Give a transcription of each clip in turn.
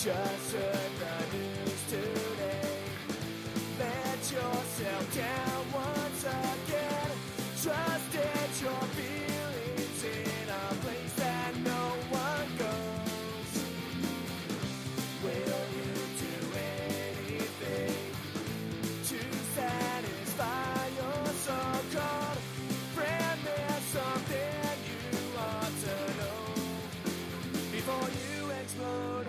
Just heard the news today. Let yourself down once again. Trusted your feelings in a place that no one goes. Will you do anything to satisfy your so-called friend? There's something you ought to know before you explode.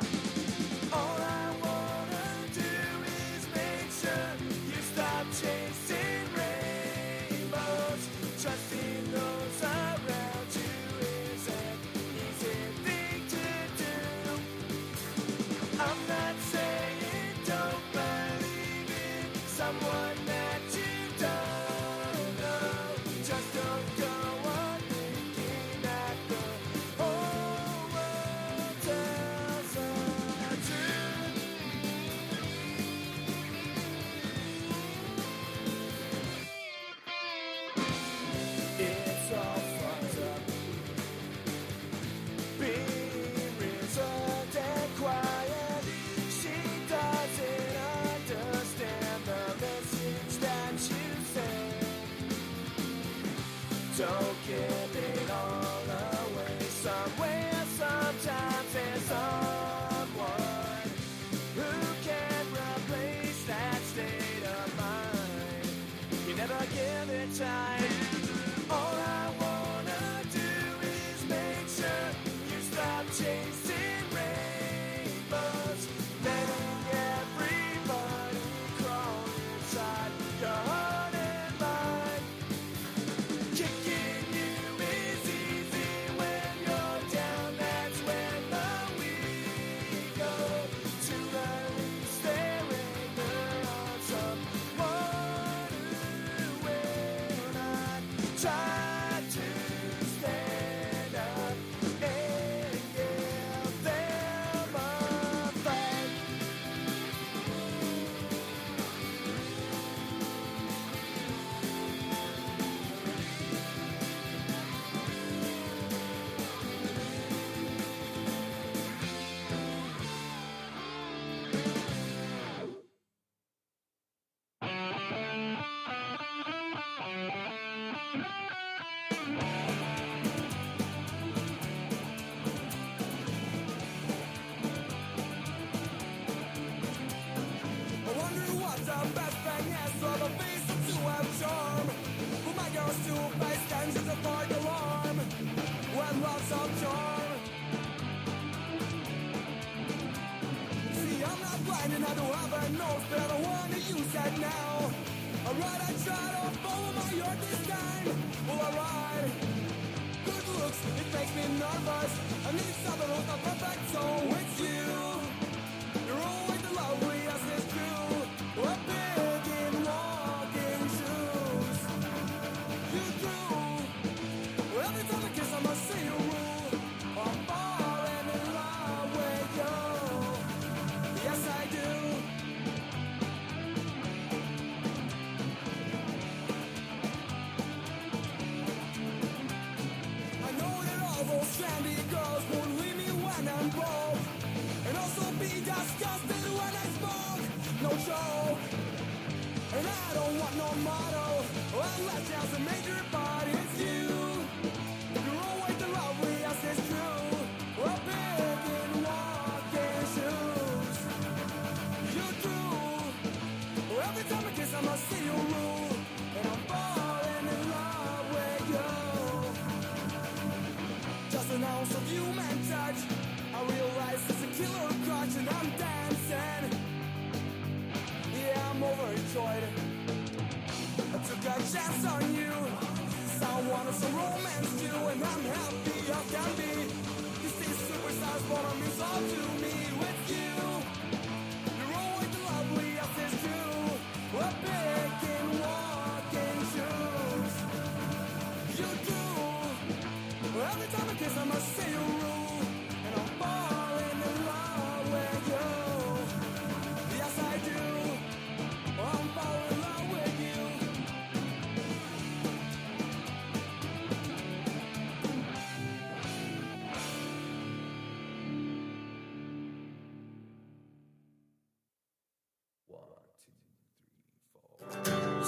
All I wanna do is make sure you stop chasing rainbows. Trusting those around you is an easy thing to do. I'm not saying don't believe in someone that you don't know. Just don't go on thinking that the whole world tells the truth. It's all fucked up, being reserved and quiet. She doesn't understand the message that you send. Don't give it all away. Somewhere, sometimes there's someone who can replace that state of mind. You never give it time. All I wanna do is make sure you stop chasing rainbows, letting everybody crawl inside your heart and mind. Kicking you is easy when you're down. That's when the weak go to release their anger on someone who will not try to stand up and give them a fight. I wonder what the best thing is for the face to have charm. Who my girl's two-faced stands as a dark alarm when love's of charm. See, I'm not blind and I don't have a nose, but I don't wanna use that now. Alright, I try to follow my heart this time. Well, alright. Good looks, it makes me nervous. I need something who's not perfect, so it's you. You're always the loveliest, it's true. We're big in walking shoes. You do. Every time I kiss, I must say a rule. I'm falling in love with you. Yes, I do. I know that all those trendy girls won't leave me when I'm broke, and also be disgusted when I smoke. No joke. And I don't want no model unless she has a major part. It's you. You're always the loveliest, it's true. We're big in walking shoes. You do. Every time I kiss, I must see you rule. And I'm falling in love with you. Just an ounce of human touch. I realize it's a killer crush and I'm dancing. Yeah, I'm overjoyed. I took a chance on you.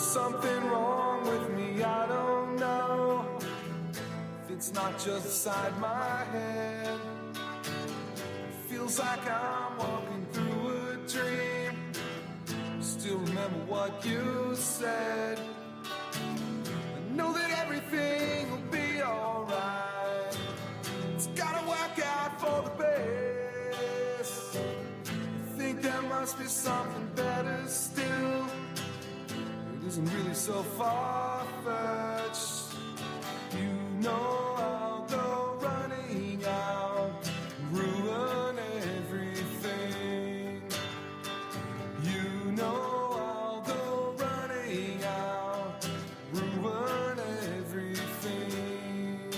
something wrong with me, I don't know. If it's not just inside my head, it feels like I'm walking through a dream. Still remember what you said. I know that everything will be alright. It's gotta work out for the best. I think there must be something better still. It isn't really so far-fetched. You know I'll go running out, ruin everything. You know I'll go running out, ruin everything.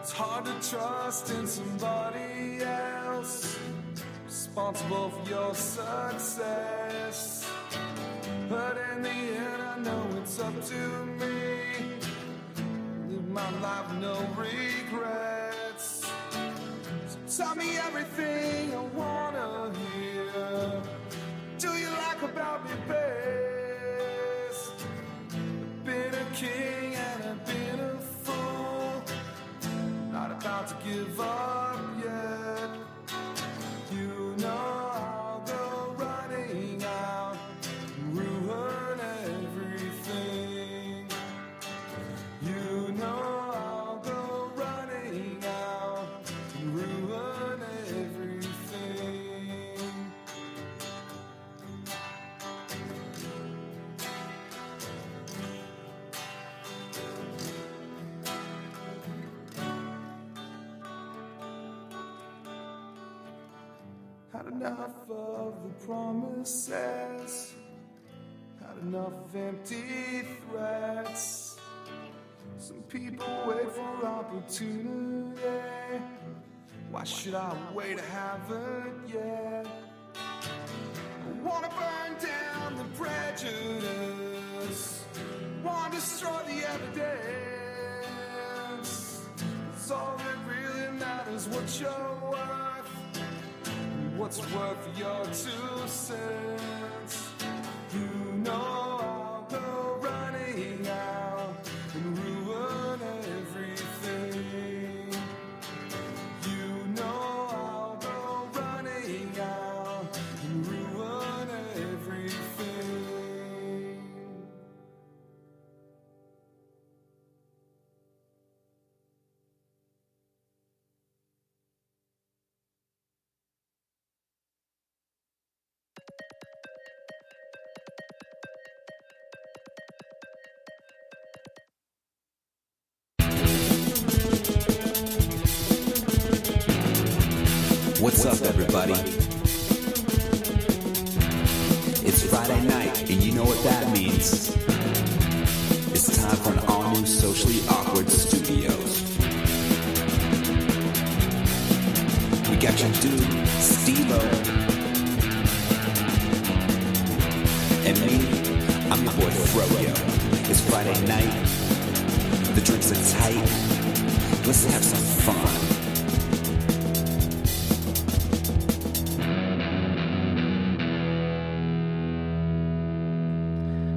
It's hard to trust in somebody else, responsible for your success. But in the end, I know it's up to me. Live my life with no regrets. So tell me everything I wanna hear. Do you like about me best? I've been a king and I've been a fool. Not about to give up yet. You know I'll go running out, ruin everything. You know I'll go running out, ruin everything. Had enough of the promises, had enough of empty threats. Some people wait for opportunity. Why should I wait? I haven't yet. I wanna burn down the prejudice, wanna destroy the evidence. It's all that really matters, what you're worth, what's worth your 2 cents. You know I'll go running out and ruin everything. You know I'll go running out and ruin everything. What's up, everybody? It's Friday night, and you know what that means. It's time for an all-new Socially Awkward Studios. We got your dude, Steve-O. And me, I'm your boy, Froyo. It's Friday night. The drinks are tight. Let's have some fun.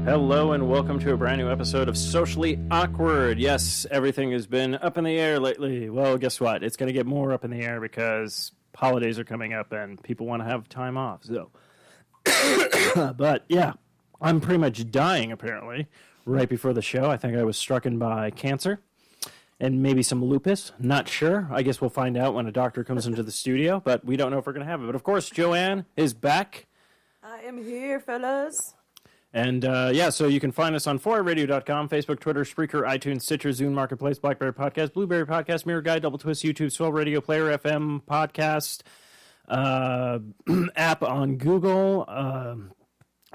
Hello and welcome to a brand new episode of Socially Awkward. Yes, everything has been up in the air lately. Well, guess what? It's going to get more up in the air because holidays are coming up and people want to have time off. So, but yeah, I'm pretty much dying apparently. Right before the show, I think I was stricken by cancer and maybe some lupus. Not sure. I guess we'll find out when a doctor comes into the studio, but we don't know if we're going to have it. But of course, Joanne is back. I am here, fellas. And, so you can find us on 4iRadio.com, Facebook, Twitter, Spreaker, iTunes, Stitcher, Zune Marketplace, BlackBerry Podcast, Blueberry Podcast, Mirror Guide, Double Twist, YouTube, Swell Radio, Player FM, Podcast, app on Google.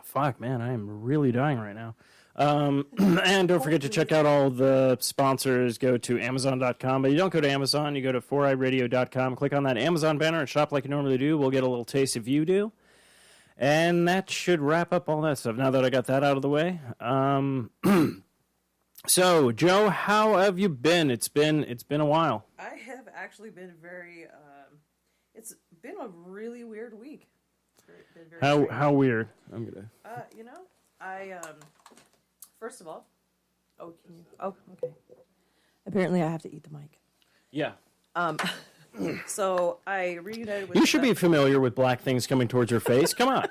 Fuck, man, I am really dying right now. And don't forget to check out all the sponsors. Go to Amazon.com, but you don't go to Amazon. You go to 4iRadio.com, click on that Amazon banner and shop like you normally do. We'll get a little taste if you do. And that should wrap up all that stuff. Now that I got that out of the way. So, Joe, how have you been? It's been a while. I have actually been very, it's been a really weird week. been very strange. How weird. I'm gonna. You know, first of all, can you? Oh, okay. Apparently, I have to eat the mic. Yeah. So I reunited with. You should be familiar with black things coming towards your face. Come on.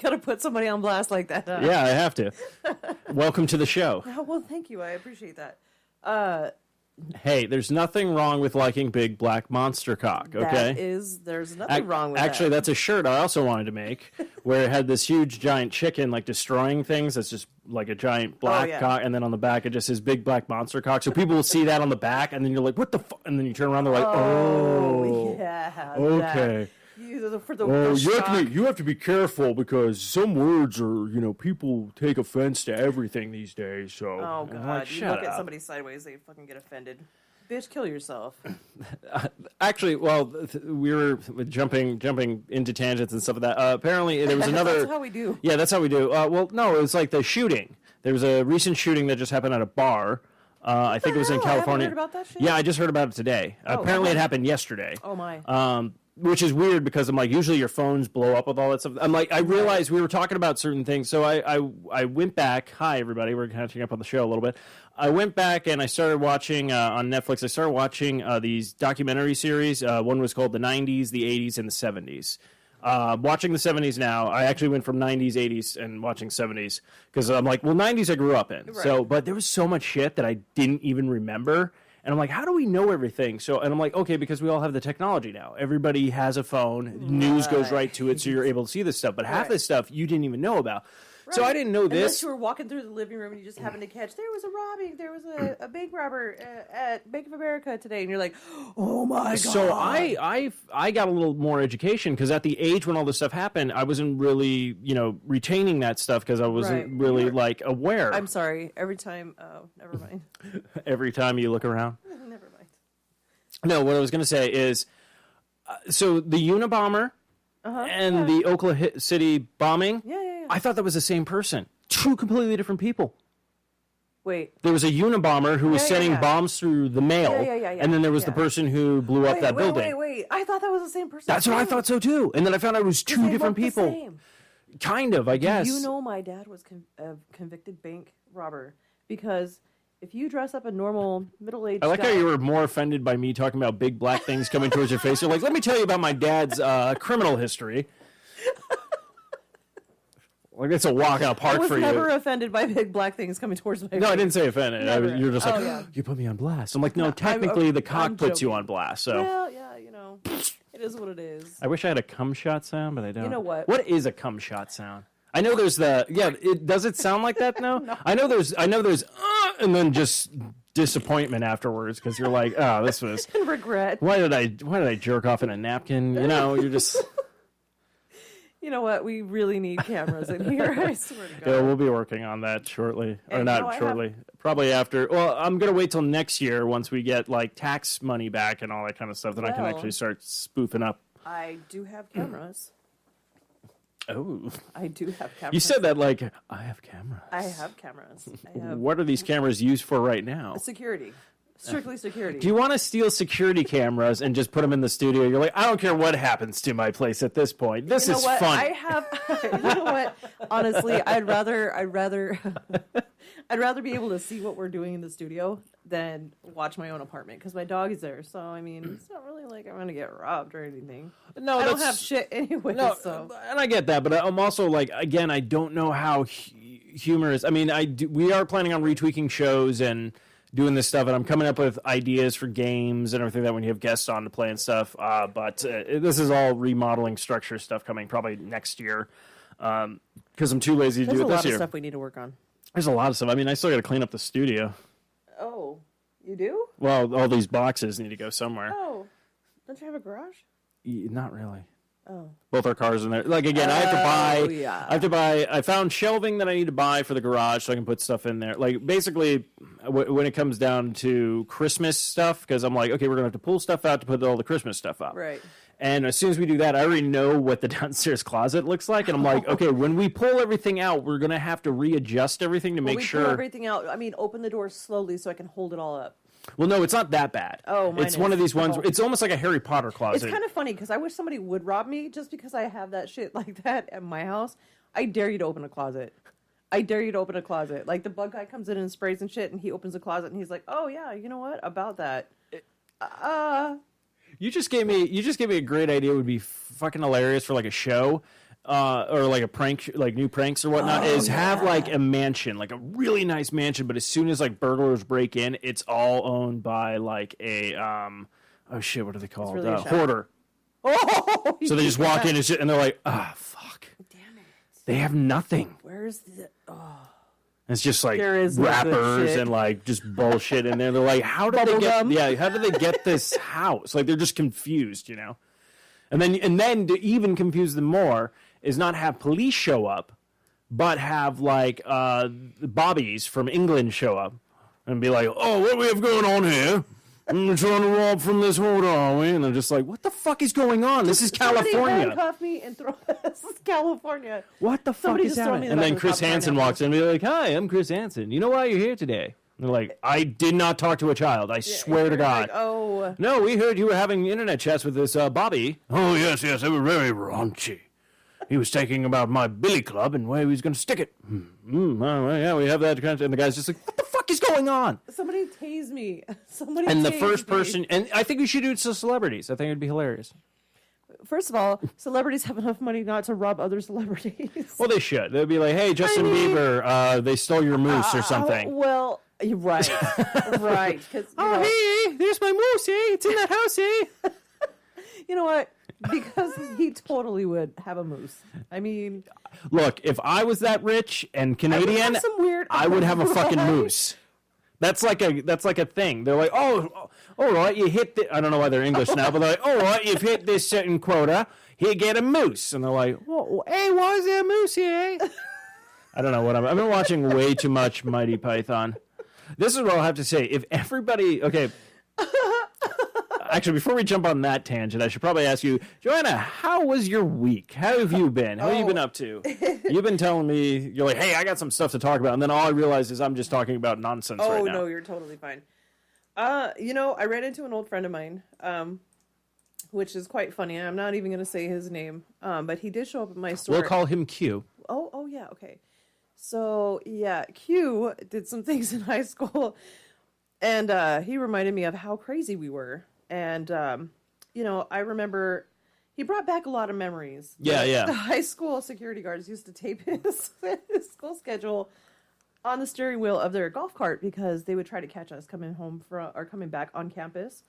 Gotta put somebody on blast like that. Huh? Yeah, I have to. Welcome to the show. Oh, well, thank you. I appreciate that. Hey, there's nothing wrong with liking big black monster cock, okay? There's nothing wrong with that. Actually, that's a shirt I also wanted to make where it had this huge giant chicken like destroying things. That's just like a giant black cock, and then on the back it just says big black monster cock. So people will see that on the back, and then you're like, what the fuck? And then you turn around, they're like, oh. Yeah. Okay. You have to be careful because some words are, people take offense to everything these days. So, oh god, like, you look at somebody sideways, they fucking get offended. Bitch, kill yourself. Actually, we were jumping into tangents and stuff like that. Apparently, there was another. That's how we do. Yeah, that's how we do. No, it's like the shooting. There was a recent shooting that just happened at a bar. I think it was in California. I haven't heard about that shit. Yeah, I just heard about it today. Apparently, it happened yesterday. Oh my. Which is weird because I'm like, usually your phones blow up with all that stuff. I'm like, I realized we were talking about certain things, so I went back. Hi, everybody. We're catching up on the show a little bit. I went back and I started watching on Netflix. I started watching these documentary series. One was called the 90s, the 80s, and the 70s. Watching the 70s now, I actually went from 90s, 80s, and watching 70s because I'm like, well, 90s I grew up in. Right. So, but there was so much shit that I didn't even remember. And I'm like, how do we know everything? So, and I'm like, okay, because we all have the technology now. Everybody has a phone. News goes right to it, so you're able to see this stuff. But half this stuff you didn't even know about. Right. So I didn't know this. Unless you were walking through the living room and you just happened to catch, there was a robbing, there was a bank robber at Bank of America today. And you're like, oh my God. So I got a little more education because at the age when all this stuff happened, I wasn't really, retaining that stuff because I wasn't really like aware. I'm sorry. Every time, never mind. Every time you look around? Never mind. No, what I was going to say is, so the Unabomber and the Oklahoma City bombing, I thought that was the same person. Two completely different people. Wait. There was a Unabomber who was sending bombs through the mail, and then there was the person who blew up that building. Wait. I thought that was the same person. That's what I thought so, too. And then I found out it was two different people. Same. Kind of, I guess. You know my dad was a convicted bank robber because if you dress up a normal middle-aged I like guy, how you were more offended by me talking about big black things coming towards your face. You're like, let me tell you about my dad's criminal history. Like, it's a walk in the park for you. I was never offended by big black things coming towards my face. No, I didn't say offended. You were just like, you put me on blast. I'm like, no, technically the cock puts you on blast. So. Well, yeah, it is what it is. I wish I had a cum shot sound, but I don't. You know what? What is a cum shot sound? I know there's does it sound like that now? No. I know there's, and then just disappointment afterwards because you're like, oh, this was. And regret. Why did I jerk off in a napkin? You're just. You know what? We really need cameras in here. I swear to God. Yeah, we'll be working on that shortly. Or not shortly. Probably after. Well, I'm going to wait till next year once we get, like, tax money back and all that kind of stuff. Then I can actually start spoofing up. I do have cameras. Oh. I do have cameras. You said that like, I have cameras. I have cameras. What are these cameras used for right now? Security. Strictly security. Do you want to steal security cameras and just put them in the studio? You're like, I don't care what happens to my place at this point. This is fun. I have. You know what? Honestly, I'd rather be able to see what we're doing in the studio than watch my own apartment because my dog is there. So I mean, it's not really like I'm gonna get robbed or anything. No, I don't have shit anyway. No, so. And I get that, but I'm also like, again, I don't know how humorous. I mean, we are planning on retweaking shows and doing this stuff, and I'm coming up with ideas for games and everything that when you have guests on to play and stuff. But this is all remodeling structure stuff coming probably next year because I'm too lazy to do it this year. There's a lot of stuff we need to work on. There's a lot of stuff. I mean, I still got to clean up the studio. Oh, you do? Well, all these boxes need to go somewhere. Oh, don't you have a garage? Not really. Oh. Both our cars in there. Like, again, I have to buy, I found shelving that I need to buy for the garage so I can put stuff in there. Like, basically, when it comes down to Christmas stuff, because I'm like, okay, we're going to have to pull stuff out to put all the Christmas stuff up. Right. And as soon as we do that, I already know what the downstairs closet looks like. And I'm like, okay, when we pull everything out, we're going to have to readjust everything to make sure. Pull everything out. I mean, open the door slowly so I can hold it all up. Well, no, it's not that bad. Oh, mine it's one of these ones. Oh. It's almost like a Harry Potter closet. It's kind of funny because I wish somebody would rob me just because I have that shit like that at my house. I dare you to open a closet. I dare you to open a closet. Like the bug guy comes in and sprays and shit, and he opens a closet and he's like, "Oh yeah, you know what about that?" You just gave me a great idea. It would be fucking hilarious for like a show, or like a prank, like new pranks or whatnot. Have like a mansion, like a really nice mansion, but as soon as like burglars break in, it's all owned by like a oh shit, what are they called? Really Hoarder. Oh, So they just walk in and shit, and they're like, fuck. Damn it! They have nothing. Where's the? Oh. It's just like There is no good rappers shit. and like just bullshit in there. They're like, how did they get? Bubblegum. Yeah, how did they get this house? Like they're just confused, you know. And then to even confuse them more is not have police show up, but have like bobbies from England show up and be like, oh, what do we have going on here? We're trying to rob from this hoarder, are we? And they're just like, what the fuck is going on? This is Somebody California. handcuff me and throw. This is California. What the fuck Somebody is just throw happening? me in the And back then of the Chris cop car Hansen now. walks in and be like, hi, I'm Chris Hansen. You know why you're here today? And they're like, I did not talk to a child. I swear to You're God. like, oh. No, we heard you were having internet chats with this Bobby. Oh, yes, they were very raunchy. He was talking about my billy club and where he was going to stick it. Well, yeah, we have that kind of... And the guy's just like, what the fuck is going on? Somebody tase me. Somebody. And the tase first me. person... And I think we should do it to celebrities. I think it'd be hilarious. First of all, celebrities have enough money not to rob other celebrities. Well, they should. They'd be like, hey, Justin Bieber, they stole your moose or something. Well, you're right. Right. Because Hey, there's my moose, eh? It's in that house, eh? you know what? Because he totally would have a moose. I mean, Look, if I was that rich and Canadian, have some weird- I would have a fucking Right. moose. That's like a thing. They're like, oh, all right, you hit the... I don't know why they're English now, but they're like, all right, you've hit this certain quota. Here, get a moose. And they're like, well, hey, why is there a moose here? I don't know what I've been watching way too much Mighty Python. This is what I'll have to say. If everybody... Okay. Actually, before we jump on that tangent, I should probably ask you, Joanna, how was your week? How have you been? How have you been up to? You've been telling me, you're like, hey, I got some stuff to talk about. And then all I realize is I'm just talking about nonsense right now. no, you're totally fine. I ran into an old friend of mine, which is quite funny. I'm not even going to say his name, but he did show up at my store. We'll call him Q. Oh yeah, okay. So yeah, Q did some things in high school, and he reminded me of how crazy we were. And I remember he brought back a lot of memories. Yeah, yeah. The high school security guards used to tape his school schedule on the steering wheel of their golf cart because they would try to catch us coming coming back on campus.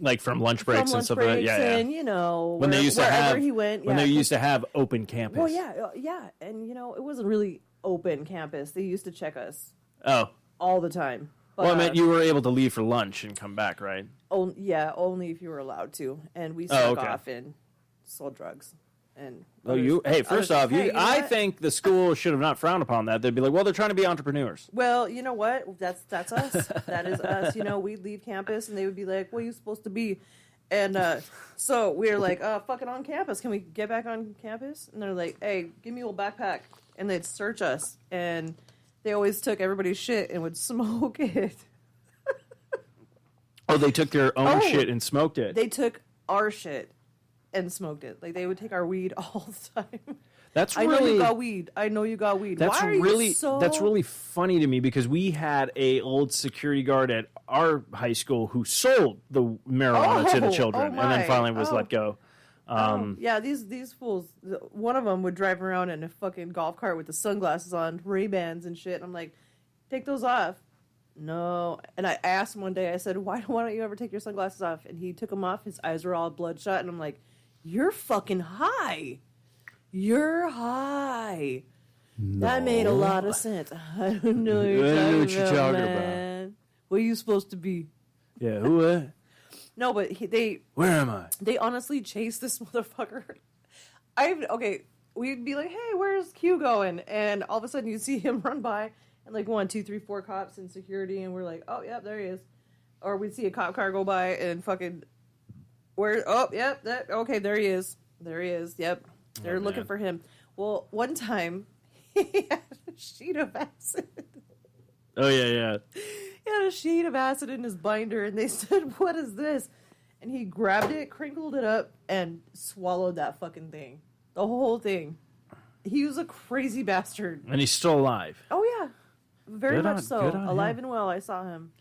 Like from lunch breaks From and stuff lunch like that. breaks Yeah, and, yeah. when They used to wherever have he went. when yeah, they used to have open campus. Well, yeah, and it wasn't really open campus. They used to check us Oh. all the time. But, Well, I meant you were able to leave for lunch and come back, right? only if you were allowed to, and we snuck okay. off and sold drugs. And Oh, first off, hey, you know I what? think the school should have not frowned upon that. They'd be like, well, they're trying to be entrepreneurs. Well, you know what? That's us. That is us. We'd leave campus, and they would be like, "What are you supposed to be?" And so we were like, fucking on campus. Can we get back on campus? And they're like, hey, give me your backpack. And they'd search us. And they always took everybody's shit and would smoke it. Oh, they took their own shit and smoked it. They took our shit and smoked it. Like, they would take our weed all the time. That's I really... know you got weed. I know you got weed. That's Why are really you so... that's really funny to me because we had a old security guard at our high school who sold the marijuana to the children and then finally was let go. Yeah, these fools. One of them would drive around in a fucking golf cart with the sunglasses on, Ray-Bans and shit. I'm like, take those off. No. And I asked him one day, I said, why don't you ever take your sunglasses off? And he took them off. His eyes were all bloodshot. And I'm like, you're fucking high. You're high. No. That made a lot of sense. I don't know what you're talking about, man. What are you supposed to be? Yeah, who? No, but Where am I? They honestly chased this motherfucker. We'd be like, hey, where's Q going? And all of a sudden you'd see him run by and like 1, 2, 3, 4 cops in security, and we're like, oh, yeah, there he is. Or we'd see a cop car go by and fucking Where? Oh, yep. Okay, there he is. There he is. Yep. They're looking man. for him. Well, one time he had a sheet of acid. Oh, yeah. He had a sheet of acid in his binder, and they said, "What is this?" And he grabbed it, crinkled it up, and swallowed that fucking thing. The whole thing. He was a crazy bastard. And he's still alive. Oh, yeah. Very Good much on- so. good on Alive him. and well, I saw him.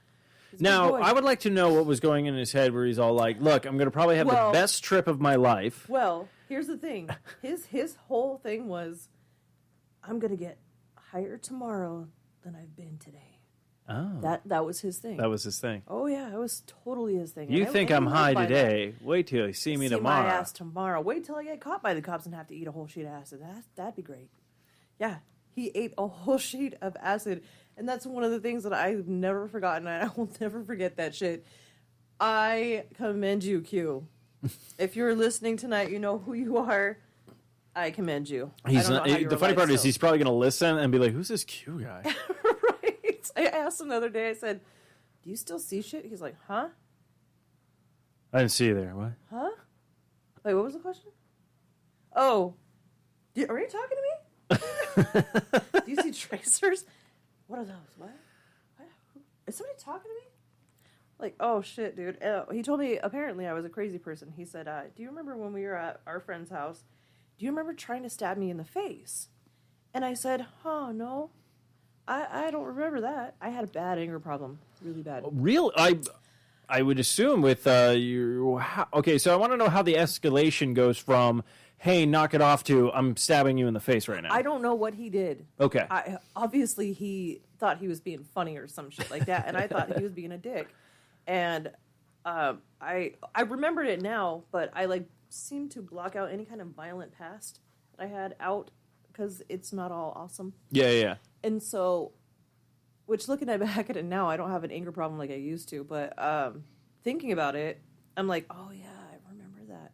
He's a good Now, boy. I would like to know what was going in his head where he's all like, look, I'm going to probably have Well- the best trip of my life. Well, here's the thing. His whole thing was, I'm going to get higher tomorrow than I've been today. Oh. That was his thing. That was his thing. Oh, yeah. It was totally his thing. You And think I I'm live high by that. today. Wait till you see me tomorrow. My ass tomorrow. Wait till I get caught by the cops and have to eat a whole sheet of acid. That'd be great. Yeah, he ate a whole sheet of acid, and that's one of the things that I've never forgotten. And I will never forget that shit. I commend you, Q. If you're listening tonight, you know who you are. I commend you. He's I don't not, know how you're the funny alive part is still. he's probably going to listen and be like, who's this Q guy? Right. I asked him the other day. I said, "Do you still see shit?" He's like, "Huh? I didn't see you there. What? Huh? Wait, what was the question? Oh, are you talking to me? Do you see tracers? What are those? What? Is somebody talking to me? Like, oh shit, dude. He told me apparently I was a crazy person. He said, "Do you remember when we were at our friend's house? Do you remember trying to stab me in the face?" And I said, "Oh no, I don't remember that. I had a bad anger problem, really bad." Real? I would assume with okay, so I want to know how the escalation goes from, hey, knock it off to, I'm stabbing you in the face right now. I don't know what he did. Okay. Obviously, he thought he was being funny or some shit like that, and I thought he was being a dick. And I remembered it now, but I seemed to block out any kind of violent past that I had out because it's not all awesome. Yeah. And so, which looking back at it now, I don't have an anger problem like I used to. But thinking about it, I'm like, oh yeah, I remember that.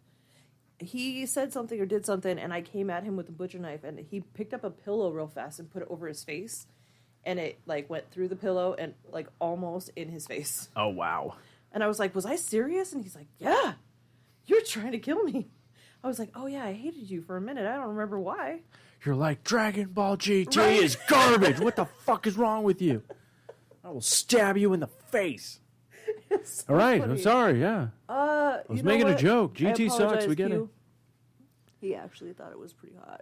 He said something or did something, and I came at him with a butcher knife, and he picked up a pillow real fast and put it over his face, and it went through the pillow and almost in his face. Oh, wow. And I was like, was I serious? And he's like, yeah, you're trying to kill me. I was like, oh yeah, I hated you for a minute. I don't remember why. You're like, Dragon Ball GT Right. is garbage. What the fuck is wrong with you? I will stab you in the face. It's so All right, funny. I'm sorry, yeah. I was making a joke. GT sucks, we get it. He actually thought it was pretty hot.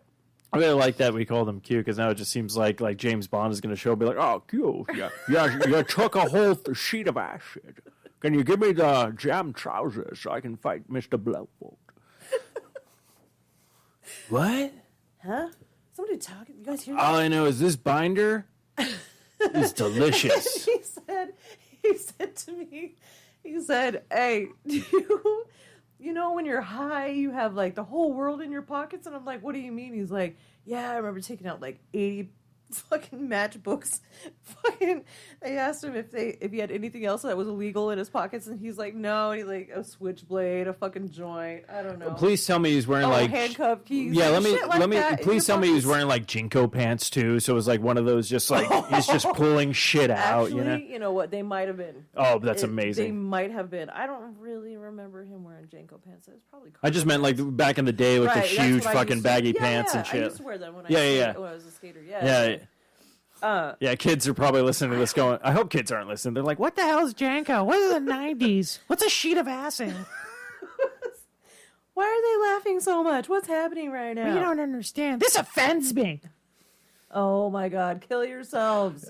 I really like that we called him Q because now it just seems like James Bond is going to show and be like, oh, Q, you took a whole sheet of acid. Can you give me the jam trousers so I can fight Mr. Blowfold? What? Huh? Somebody talking? You guys hear All that? I know is this binder is delicious. He said to me, he said, hey, do you know when you're high, you have the whole world in your pockets? And I'm like, what do you mean? He's like, yeah, I remember taking out 80 fucking matchbooks. Fucking, they asked him if he had anything else that was illegal in his pockets, and he's like, no. And he a switchblade, a fucking joint. I don't know. Please tell me he's wearing handcuff keys. Yeah, and let shit like me. that in Please your tell me he's pockets. wearing Jinko pants too. So it was one of those just he's just pulling shit out. Actually, you know what? They might have been. Oh, that's They amazing. might have been. I don't really remember him wearing Janko pants. It was probably. I just meant back in the day with Right, the that's huge what I fucking used to- baggy yeah, pants yeah, and I shit. used to wear them when Yeah. when I was a skater. Yeah. Yeah, kids are probably listening to this going, I hope kids aren't listening. They're like, what the hell is Janko? What is the 90s? What's a sheet of acid? Why are they laughing so much? What's happening right now? You don't understand. This offends me. Oh my God! Kill yourselves.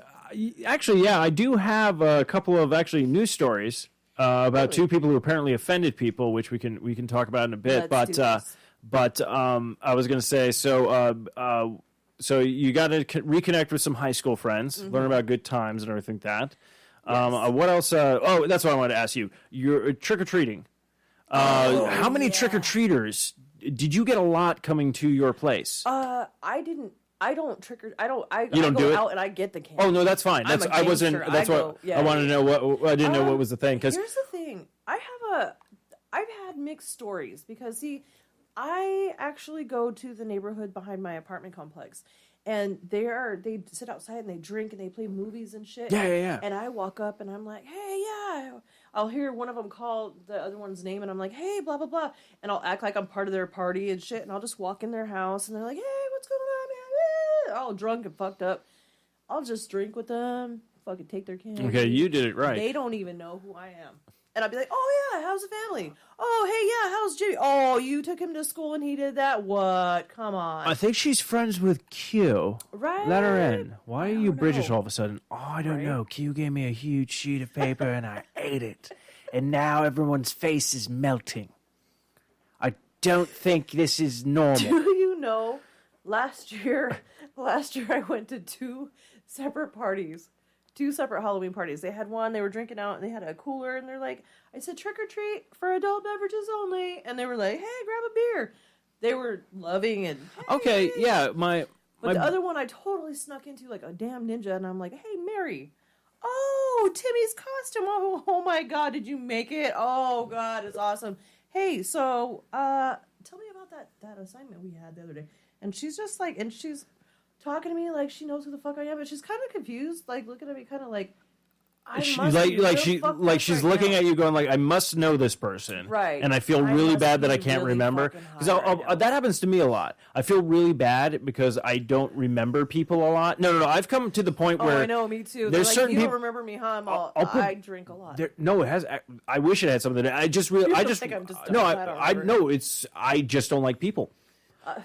Actually, yeah, I do have a couple of news stories about two people who apparently offended people, which we can talk about in a bit. Let's do this. But I was going to say, so you got to reconnect with some high school friends, learn about good times and everything like that. What else? That's what I wanted to ask you. You're trick-or-treating. How many trick-or-treaters? Did you get a lot coming to your place? I didn't. I don't trick or I don't. You don't go do it? out and I get the candy. Oh no, that's fine. I'm a gangster. That's what I wanted to know. What I didn't know what was the thing because Here's the thing. I've had mixed stories because I actually go to the neighborhood behind my apartment complex, and they sit outside and they drink and they play movies and shit. Yeah. And I walk up and I'm like, hey, yeah, I'll hear one of them call the other one's name, and I'm like, hey, blah, blah, blah. And I'll act like I'm part of their party and shit, and I'll just walk in their house, and they're like, hey, what's going on, man? All drunk and fucked up. I'll just drink with them, fucking take their candy. Okay, you did it right. They don't even know who I am. And I'll be like, oh, yeah, how's the family? Oh, hey, yeah, how's Jimmy? Oh, you took him to school and he did that? What? Come on. I think she's friends with Q. Right? Let her in. Why are you don't British know. all of a sudden? Oh, I don't Right? know. Q gave me a huge sheet of paper and I ate it. And now everyone's face is melting. I don't think this is normal. Do you know, last year I went to two separate Halloween parties. They had one, they were drinking out, and they had a cooler, and they're like, I said, trick or treat for adult beverages only. And they were like, hey, grab a beer. They were loving and, hey. Okay, yeah, But the other one I totally snuck into like a damn ninja, and I'm like, hey, Mary. Oh, Timmy's costume. Oh my God, did you make it? Oh God, it's awesome. Hey, so tell me about that assignment we had the other day. And she's just like, and she's talking to me like she knows who the fuck I am, but she's kind of confused, like looking at me kind of like, she's looking at you going like, I must know this person. Right. And I feel I really must bad that be I can't really remember. fucking high Because right now. that happens to me a lot. I feel really bad because I don't remember people a lot. No. I've come to the point where... Oh, I know, me too. There's Like, certain you don't people... remember me, huh? I drink a lot. No, it has... I wish it had something to... I just really... You I don't just... think I'm just No, dumb? I don't remember. no, it's... I just don't like people.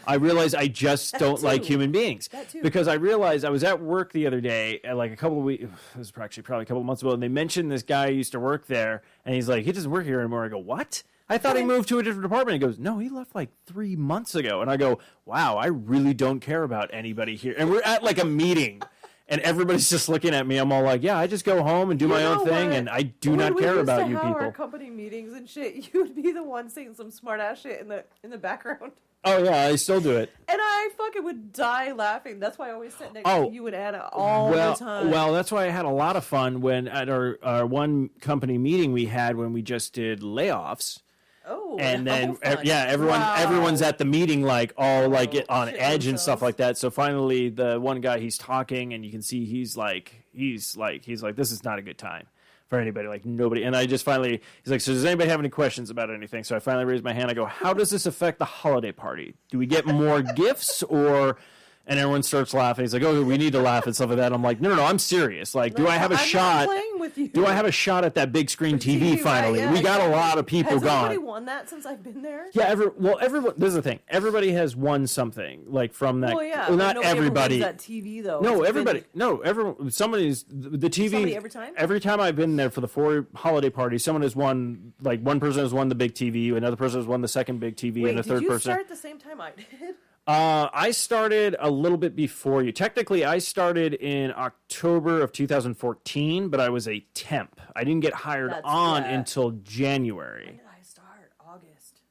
I realize I just don't like too. human beings. That too. Because I realized I was at work the other day, like a couple of weeks, this was actually probably a couple of months ago, and they mentioned this guy who used to work there, and he's like, he doesn't work here anymore. I go, what? I thought he moved to a different department. He goes, no, he left like 3 months ago. And I go, wow, I really don't care about anybody here. And we're at like a meeting, and everybody's just looking at me. I'm all like, yeah, I just go home and do my own thing, and I do not care about you When we used to have people. our company meetings and shit, you would be the one saying some smart ass shit in the background. Oh, yeah, I still do it. And I fucking would die laughing. That's why I always sit next Oh, to you and Anna all the time. Well, that's why I had a lot of fun when at our one company meeting we had when we just did layoffs. Oh, And then fun. everyone's at the meeting like all like on shit edge and stuff themselves. like that. So finally, the one guy, he's talking, and you can see he's like this is not a good time for anybody, like nobody. And I just finally, he's like, so does anybody have any questions about anything? So I finally raised my hand. I go, how does this affect the holiday party? Do we get more gifts or? And everyone starts laughing. He's like, oh, we need to laugh and stuff like that. I'm like, no, I'm serious. Like, do I have a I'm shot? Not playing with you. Do I have a shot at that big screen TV finally? Right, yeah, We got a lot of people Has gone. anybody won that since I've been there? Yeah, everyone. This is the thing. Everybody has won something like from that. Well, yeah. Well, but not nobody ever everybody. wins that TV though. No, It's everybody. been- No, everyone. Somebody's the TV. Somebody every time? Every time I've been there for the 4 holiday parties, someone has won. Like one person has won the big TV, another person has won the second big TV, Wait, and a did third you person. start at the same time I did? I started a little bit before you. Technically, I started in October of 2014, but I was a temp. I didn't get hired on until January. When did I start? August.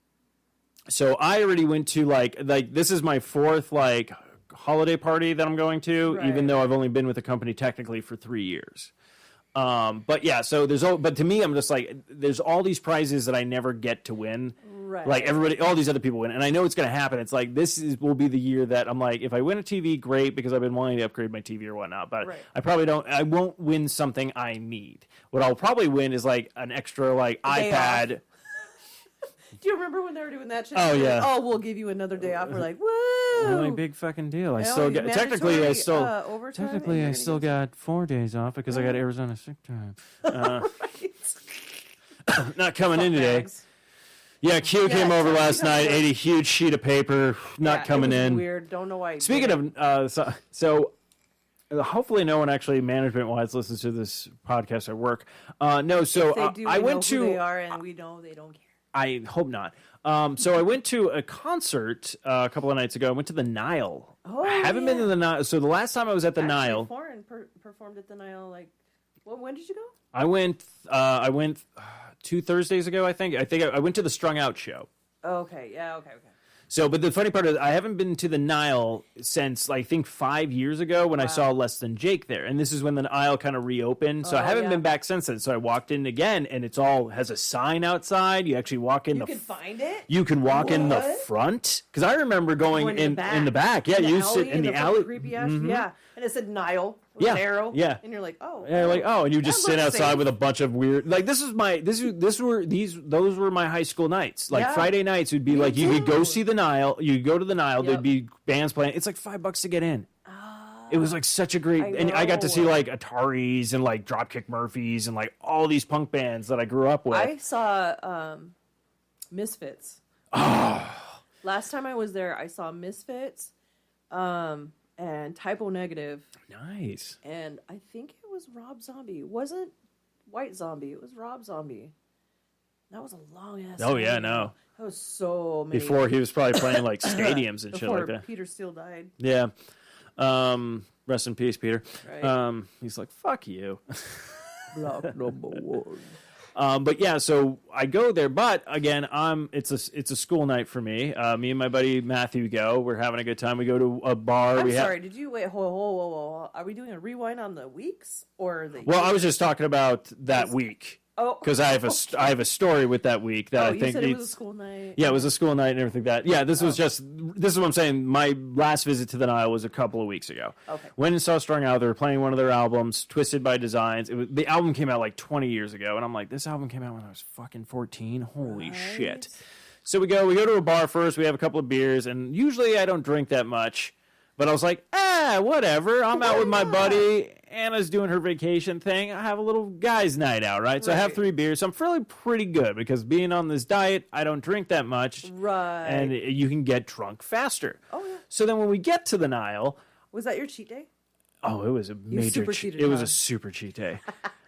So I already went to like this is my 4th like holiday party that I'm going to, Right. even though I've only been with the company technically for 3 years. But yeah, so but to me, I'm just like, there's all these prizes that I never get to win. Right. Like everybody, all these other people win, and I know it's going to happen. It's like will be the year that I'm like, if I win a TV, great, because I've been wanting to upgrade my TV or whatnot. But Right. I won't win something I need. What I'll probably win is like an extra like Day iPad. Do you remember when they were doing that shit? Oh, They're yeah. like, oh, we'll give you another day off. We're like, woo! Really big fucking deal. I You know, still got technically. I mandatory, still overtime, technically and I you're still gonna got 4 days off because I got Arizona sick time. get- Not coming in Fuck today. bags. Yeah, Q came Yeah, over Q last got night, over. ate a huge sheet of paper. Not Yeah, coming it was in. Weird. Don't know why. he Speaking did it. of, so hopefully no one actually management-wise listens to this podcast at work. No, so If they do, I we went know who to. they are, and we know they don't care. I hope not. So I went to a concert a couple of nights ago. I went to the Nile. Oh, I haven't been to the Nile. So the last time I was at the Actually, Nile, Foreign performed at the Nile. Like, when did you go? I went 2 Thursdays ago. I think I went to the Strung Out show. Oh, okay. Yeah. Okay. So, but the funny part is, I haven't been to the Nile since I think 5 years ago when I saw Less Than Jake there, and this is when the Nile kind of reopened. So I haven't been back since then. So I walked in again, and it's all has a sign outside. You actually walk in. You can find it. You can walk in the What? front because I remember going Going in the back. Yeah, in the you alley, sit in the fucking alley. Creepy ass. Yeah, and it said Nile. With Yeah, an arrow. yeah. And you're like, oh. Yeah, like, oh, and you just that sit looks outside safe. with a bunch of weird, like, those were my high school nights. Like, Yeah. Friday nights would be like, you could go too. see the Nile, you could go to the Nile, there'd Yep. be bands playing. It's like $5 to get in. It was like such a great, I and I got to see know. like Ataris and like Dropkick Murphys and like all these punk bands that I grew up with. I saw Misfits. Last time I was there, I saw Misfits and Typo Negative, Nice. and I think it was Rob Zombie. It wasn't White Zombie. It was Rob Zombie. That was a long ass. Oh, time yeah, ago. no. That was so many. Before he was probably playing like stadiums and shit before like that. Peter Steele died. Yeah. Rest in peace, Peter. Right. He's like, fuck you. Block number one. But yeah, so I go there, but again, it's a school night for me. Me and my buddy Matthew go. We're having a good time. We go to a bar. I'm we sorry. Did you wait? Whoa. Are we doing a rewind on the weeks or the? Well, I was just talking about that week Oh, because I have a story with that week that oh, I you think said it needs. was a school night. Yeah, it was a school night and everything like that. Yeah, this Oh. was this is what I'm saying. My last visit to the Nile was a couple of weeks ago. Okay. Went and saw Strung Out. They were playing one of their albums, Twisted by Designs. The album came out like 20 years ago, and I'm like, this album came out when I was fucking 14. Holy shit. So we go to a bar first. We have a couple of beers, and usually I don't drink that much. But I was like, whatever. I'm out with my buddy. Anna's doing her vacation thing. I have a little guys' night out, right? So I have 3 beers. So I'm feeling pretty good because being on this diet, I don't drink that much. Right. And you can get drunk faster. Oh, yeah. So then when we get to the Nile, Was that your cheat day? oh, it was a major super cheat. cheated, It was huh? a super cheat day.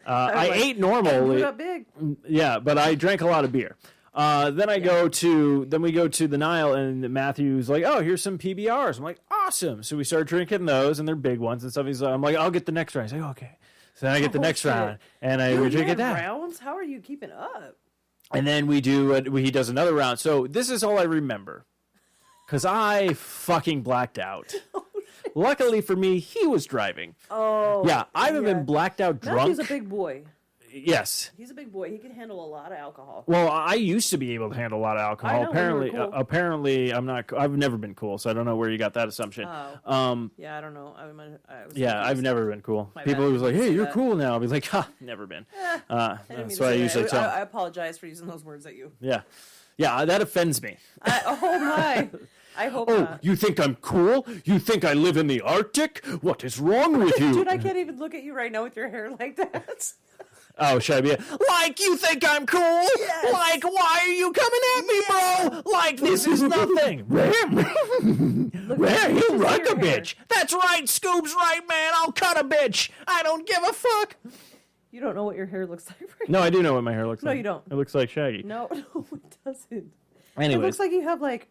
I like, ate You normally. got big. Yeah, but I drank a lot of beer. Then we go to the Nile, and Matthew's like, "Oh, here's some PBRs." I'm like, "Awesome!" So we start drinking those, and they're big ones and stuff. I'm like, "I'll get the next round." He's like, "Okay." So then I get the Oh, next shit. round, and Dude, we you drink had it that. rounds? How are you keeping up? And then he does another round. So this is all I remember, because I fucking blacked out. Luckily for me, he was driving. Oh. Yeah, I haven't been blacked out drunk. Matthew's a big boy. Yes. He's a big boy. He can handle a lot of alcohol. Well, I used to be able to handle a lot of alcohol. I know, when you were cool. Apparently, I'm not. I've never been cool, so I don't know where you got that assumption. Oh. Yeah, I don't know. I was Yeah, I've confused. never been cool. My People bad. was like, Didn't "Hey, say you're that. cool now." I'll be like, "Ha, never been." I didn't mean That's to what I say usually that. tell. I apologize for using those words at you. Yeah, that offends me. Oh my! I hope Oh, not. you think I'm cool? You think I live in the Arctic? What is wrong with you? Dude, I can't even look at you right now with your hair like that. Oh, should I be like, you think I'm cool? Yes. Like, why are you coming at me, bro? Like, this is nothing. He'll like a bitch. That's right, Scoob's right, man. I'll cut a bitch. I don't give a fuck. You don't know what your hair looks like right No, I do know what my hair looks No, like. you don't. It looks like Shaggy. No, it doesn't. It Anyways, looks like you have like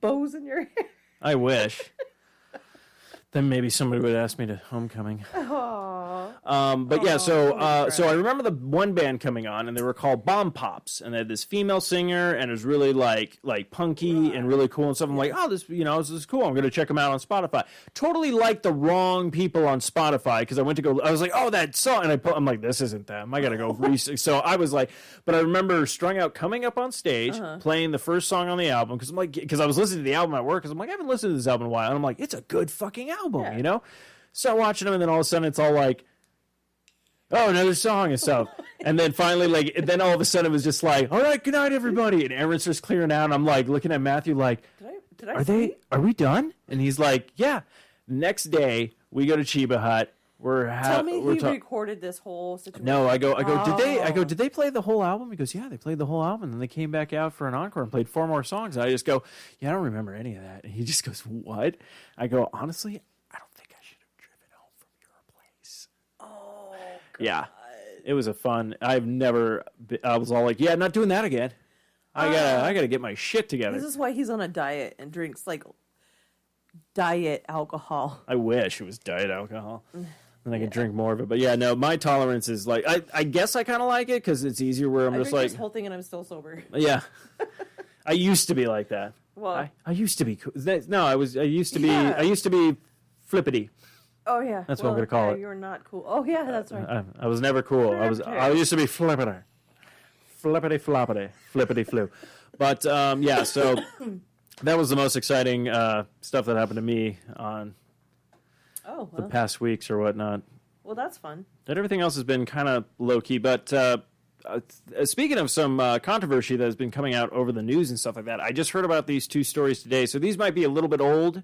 bows in your hair. I wish. Then maybe somebody would ask me to homecoming. Aww. But yeah, so holy so crap. I remember the one band coming on, and they were called Bomb Pops, and they had this female singer, and it was really like punky and really cool and stuff. I'm like, oh, this is cool. I'm gonna check them out on Spotify. Totally like the wrong people on Spotify because I went to go. I was like, oh, that song, and I'm like, this isn't them. I gotta go. So I was like, but I remember Strung Out coming up on stage, playing the first song on the album because I was listening to the album at work because I'm like, I haven't listened to this album in a while, and I'm like, it's a good fucking album, Yeah. you know. Start watching them, and then all of a sudden it's all like, oh, another song and stuff. And then finally, then all of a sudden it was just like, all right, good night, everybody. And everyone's just clearing out. And I'm like looking at Matthew like, Did I are we done? And he's like, yeah. Next day, we go to Chiba Hut. Tell me he recorded this whole situation. No, I go, Oh. did they play the whole album? He goes, yeah, they played the whole album. And then they came back out for an encore and played 4 more songs. And I just go, yeah, I don't remember any of that. And he just goes, what? I go, honestly, I don't think I should have driven home from your place. Oh, Yeah, it was a fun. I was all like, yeah, not doing that again. I gotta get my shit together. This is why he's on a diet and drinks like diet alcohol. I wish it was diet alcohol. Then I could drink more of it. But yeah, no, my tolerance is like, I guess I kind of like it because it's easier where I'm I just drink like, this whole thing and I'm still sober. yeah. I used to be like that. Well, I used to be cool. No, I used to be. Yeah. I used to be flippity. oh yeah, That's what I'm gonna call it. You're not cool. Oh yeah, that's right. I was never cool. I used to be flippity, flippity floppity, flippity flu. But yeah, so that was the most exciting stuff that happened to me on Oh, the well. past weeks or whatnot. Well, that's fun. That everything else has been kind of low key. But speaking of some controversy that has been coming out over the news and stuff like that, I just heard about these two stories today. So these might be a little bit old.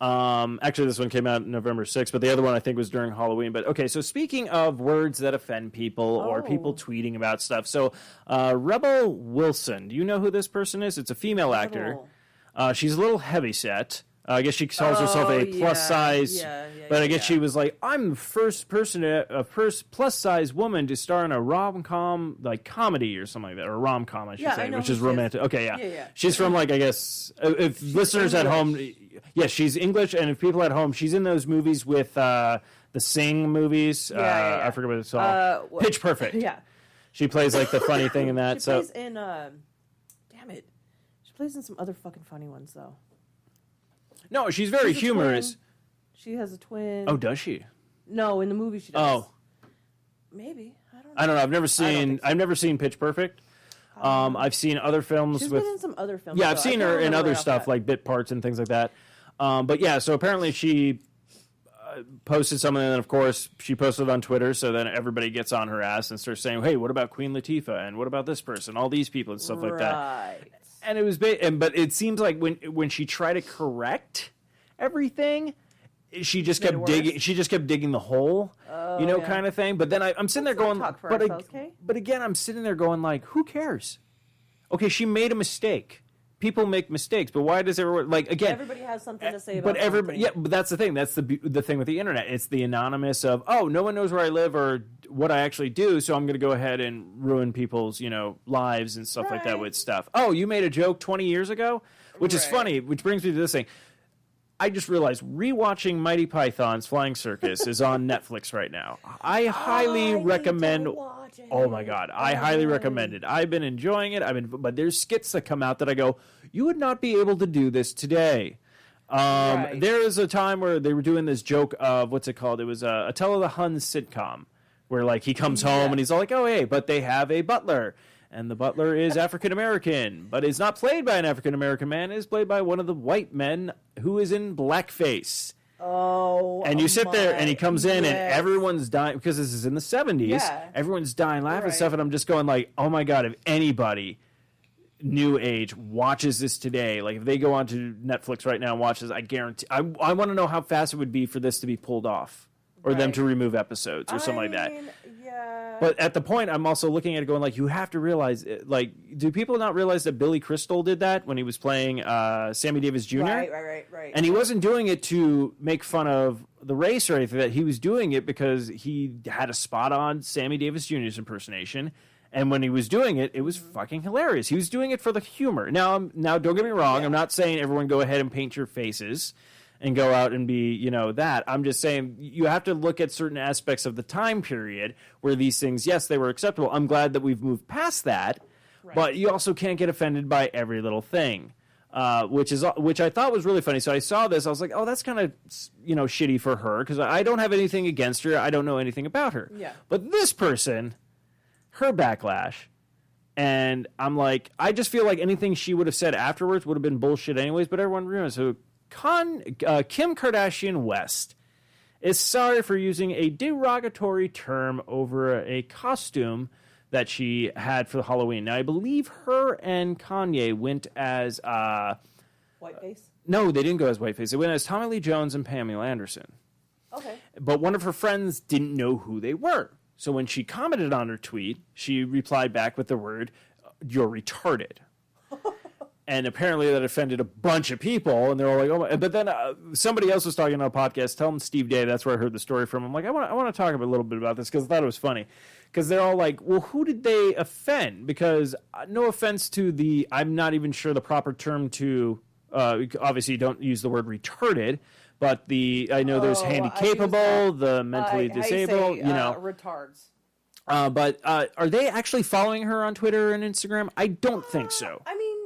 Actually, this one came out November 6th, but the other one I think was during Halloween. But okay, so speaking of words that offend people or people tweeting about stuff. So Rebel Wilson, do you know who this person is? It's a female actor. She's a little heavyset. I guess she calls herself a plus size, but I guess she was like, I'm the first person, a first plus size woman to star in a rom-com, like comedy or something like that, or rom-com, I should say, which is romantic. Okay, yeah. She's from like, I guess, if listeners at home, she's English, and if people at home, she's in those movies with the Sing movies. I forget what it's called. Pitch Perfect. Yeah. She plays like the funny thing in that. She plays in, damn it. She plays in some other fucking funny ones, though. No, she's very humorous. She has a twin. Oh, does she? No, in the movie she does. Oh, maybe. I don't know. I don't know. I've never seen Pitch Perfect. I've seen other films She's with. been in some other films. Yeah, I've seen her in other stuff like bit parts and things like that. But yeah, so apparently she posted something, and then of course she posted on Twitter. So then everybody gets on her ass and starts saying, "Hey, what about Queen Latifah? And what about this person? All these people and stuff like that." And it was, but it seems like when she tried to correct everything, she just kept digging. She just kept digging the hole, kind of thing. But then I'm sitting there going, but again, I'm sitting there going like, who cares? Okay, she made a mistake. People make mistakes, but why does everyone like again? Everybody has something to say about. But everybody, but that's the thing. That's the thing with the internet. It's the anonymous of no one knows where I live or what I actually do, so I'm going to go ahead and ruin people's lives and stuff like that with stuff. Oh, you made a joke 20 years ago, which is funny. Which brings me to this thing. I just realized rewatching Mighty Python's Flying Circus is on Netflix right now. I highly recommend. Oh my god, I highly recommend it. I've been enjoying it. But there's skits that come out that I go, you would not be able to do this today. There is a time where they were doing this joke of what's it called? It was a Attila the Hun sitcom where like he comes home and he's all like, oh hey, but they have a butler. And the butler is African American, but is not played by an African American man. It is played by one of the white men who is in blackface. Oh, and you sit there, and he comes in, and everyone's dying because this is in the 70s. Yeah. Everyone's dying, laughing and stuff, and I'm just going like, oh my god, if anybody new age watches this today, like if they go onto Netflix right now and watch this, I guarantee, I want to know how fast it would be for this to be pulled off, or them to remove episodes or something like that. Yeah. But at the point, I'm also looking at it going like, you have to realize, like, do people not realize that Billy Crystal did that when he was playing Sammy Davis Jr.? Right. And he wasn't doing it to make fun of the race or anything. That he was doing it because he had a spot on Sammy Davis Jr.'s impersonation. And when he was doing it, it was fucking hilarious. He was doing it for the humor. Now don't get me wrong. I'm not saying everyone go ahead and paint your faces and go out and be, that. I'm just saying you have to look at certain aspects of the time period where these things, yes, they were acceptable. I'm glad that we've moved past that, but you also can't get offended by every little thing, which I thought was really funny. So I saw this. I was like, oh, that's kind of, shitty for her because I don't have anything against her. I don't know anything about her. Yeah. But this person, her backlash, and I'm like, I just feel like anything she would have said afterwards would have been bullshit anyways, but everyone realized. So Kim Kardashian West is sorry for using a derogatory term over a costume that she had for Halloween. Now, I believe her and Kanye went as... Whiteface? No, they didn't go as Whiteface. They went as Tommy Lee Jones and Pamela Anderson. Okay. But one of her friends didn't know who they were. So when she commented on her tweet, she replied back with the word, "You're retarded." And apparently that offended a bunch of people, and they're all like, "Oh my!" But then somebody else was talking on a podcast. Tell them Steve Day. That's where I heard the story from. I'm like, I want to talk a little bit about this because I thought it was funny. Because they're all like, "Well, who did they offend?" Because no offense to I'm not even sure the proper term to. Obviously, don't use the word retarded, but I know there's handicapable, the mentally disabled, retards. But are they actually following her on Twitter and Instagram? I don't think so.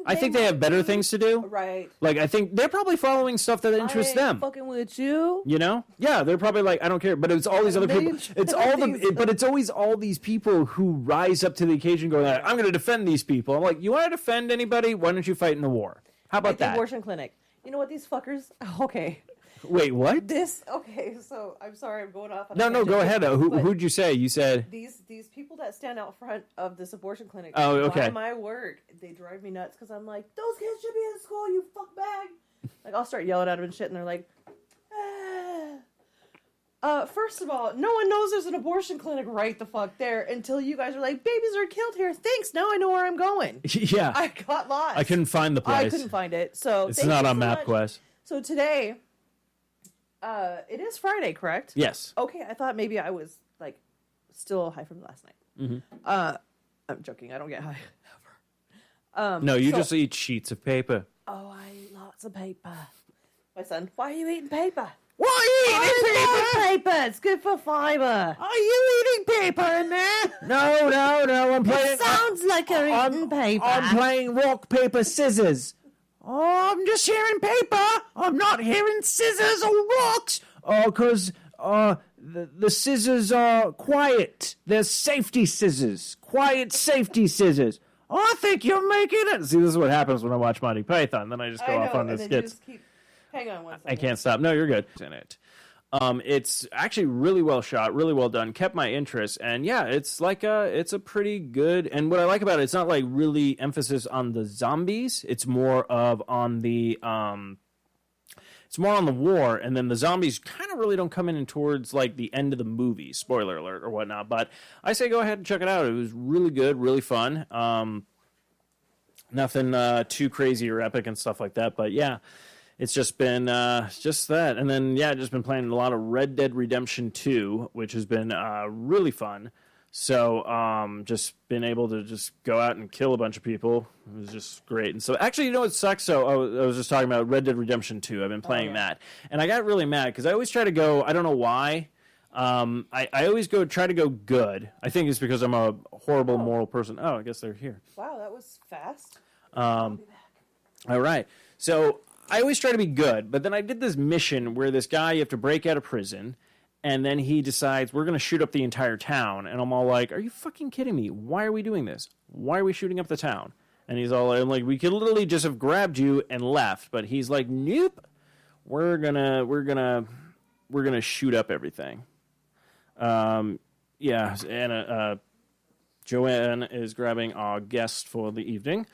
I think they have better things to do. Right. Like, I think they're probably following stuff that interests them. Fucking with you. Yeah, they're probably like, I don't care. But it's all these other people. But it's always all these people who rise up to the occasion going, I'm going to defend these people. I'm like, you want to defend anybody? Why don't you fight in the war? How about that? Abortion clinic. You know what these fuckers... Okay. Wait, what? Okay, so I'm sorry, I'm going off on a No, tangent, go ahead. but Who'd you say? You said these people that stand out front of this abortion clinic Oh, okay. by my work, they drive me nuts because I'm like, those kids should be in school, you fuck bag. Like, I'll start yelling at them and shit, and they're like, first of all, no one knows there's an abortion clinic right the fuck there until you guys are like, babies are killed here. Thanks, now I know where I'm going. yeah. I got lost. I couldn't find the place. I couldn't find it. So It's thank not you on so much. MapQuest. So today, it is Friday, correct? Yes. Okay, I thought maybe I was like still high from last night. Mm-hmm. I'm joking. I don't get high ever. No, you so- just eat sheets of paper. Oh, I eat lots of paper. My son, why are you eating paper? Why are you I love paper. It's good for fiber. Are you eating paper in there? No. I'm playing. Sounds like you're eating paper. I'm playing rock, paper, scissors. Oh, I'm just hearing paper. I'm not hearing scissors or rocks. Oh, because the scissors are quiet. They're safety scissors. Quiet safety scissors. Oh, I think you're making it. See, this is what happens when I watch Monty Python. Then I just go I know, off on and the then you skits. just keep. Hang on one second. I can't stop. No, you're good. In it. It's actually really well shot, really well done, kept my interest, and yeah, it's like it's a pretty good. And what I like about it, it's not like really emphasis on the zombies. It's more of on the it's more on the war, and then the zombies kind of really don't come in towards like the end of the movie. Spoiler alert or whatnot. But I say go ahead and check it out. It was really good, really fun. Nothing too crazy or epic and stuff like that, but yeah. It's just been just that. And then, yeah, just been playing a lot of Red Dead Redemption 2, which has been really fun. So just been able to just go out and kill a bunch of people. It was just great. And so actually, you know what sucks? So I was just talking about Red Dead Redemption 2. I've been playing that. And I got really mad because I always try to go, I don't know why. I always try to go good. I think it's because I'm a horrible moral person. Oh, I guess they're here. Wow, that was fast. All right. So I always try to be good, but then I did this mission where this guy, you have to break out of prison, and then he decides, we're going to shoot up the entire town. And I'm all like, are you fucking kidding me? Why are we doing this? Why are we shooting up the town? And he's all like, we could literally just have grabbed you and left. But he's like, nope, we're gonna shoot up everything. Yeah, and Joanne is grabbing our guest for the evening.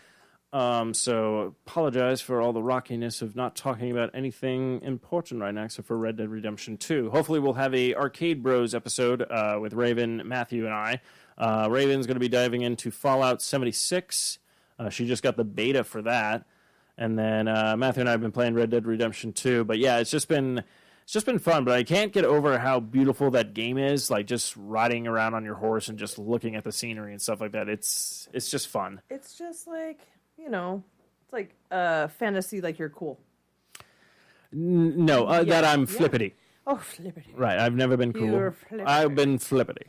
So apologize for all the rockiness of not talking about anything important right now except for Red Dead Redemption 2. Hopefully we'll have a Arcade Bros episode with Raven, Matthew, and I. Raven's going to be diving into Fallout 76. She just got the beta for that. And then Matthew and I have been playing Red Dead Redemption 2. But yeah, it's just been fun, but I can't get over how beautiful that game is, like just riding around on your horse and just looking at the scenery and stuff like that. It's just fun. It's just like, you know, it's like fantasy, like you're cool. No, that I'm flippity. Oh, flippity. Right, I've never been cool. You're flippity. I've been flippity.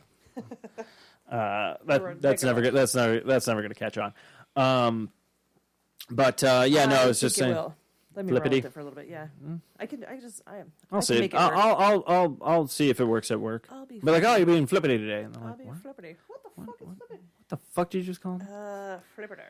That's never good. That's never going to catch on. But yeah, no, I was just saying. Let me roll flippity. with it for a little bit. Yeah, I'll see. Make it work. I'll see if it works at work. I'll be But like, oh, you're being flippity today. And I'm I'll like, be what? flippity. What the fuck is flippity? What the fuck did you just call me? Flippity.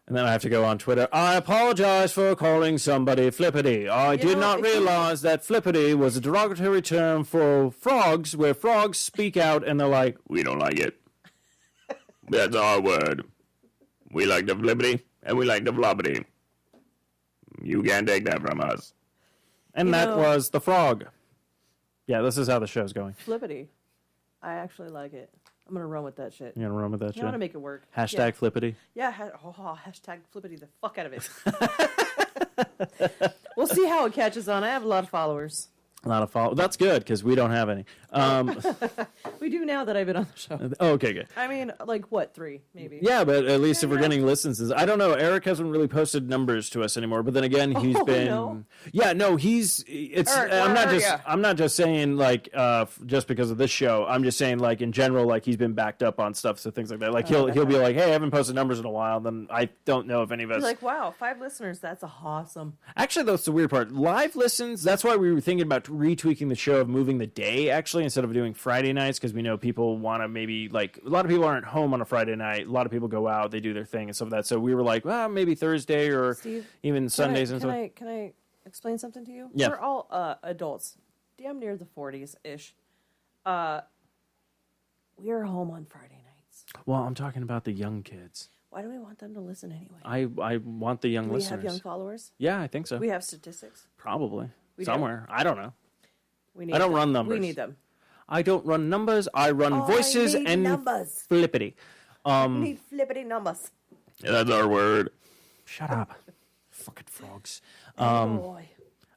And then I have to go on Twitter. I apologize for calling somebody flippity. I did not realize that flippity was a derogatory term for frogs, where frogs speak out and they're like, we don't like it. That's our word. We like the flippity and we like the floppity. You can't take that from us. And that was the frog. Yeah, this is how the show's going. Flippity. I actually like it. I'm going to run with that shit. You gonna run with that shit? I want to make it work. Hashtag flippity. Yeah, hashtag flippity the fuck out of it. We'll see how it catches on. I have a lot of followers. A lot of follow. That's good because we don't have any. We do now that I've been on the show. Okay, good. I mean, like what, 3 maybe? Yeah, but at least if we're getting listens, I don't know. Eric hasn't really posted numbers to us anymore. But then again, he's been. No. Yeah, no, he's. It's. Eric, I'm not just saying like just because of this show. I'm just saying like in general, like he's been backed up on stuff, so things like that. Like he'll be like, hey, I haven't posted numbers in a while. Then I don't know if any of us. You're like, wow, 5 listeners. That's awesome. Actually, that's the weird part. Live listens. That's why we were thinking about retweaking the show of moving the day actually instead of doing Friday nights because we know people want to maybe like a lot of people aren't home on a Friday night. A lot of people go out, they do their thing and stuff like that. So we were like, well, maybe Thursday or Steve, even Sundays and stuff. Can I explain something to you? Yeah. We're all adults, damn near the 40s-ish. We are home on Friday nights. Well, I'm talking about the young kids. Why do we want them to listen anyway? I want the young Do we listeners. have young followers? Yeah, I think so. We have statistics. Probably. We do. Somewhere. I don't know. We need I don't them. run numbers. We need them. I don't run numbers. I run voices need and numbers. flippity. We need flippity numbers. Yeah, that's our word. Shut up. Fucking frogs. Boy.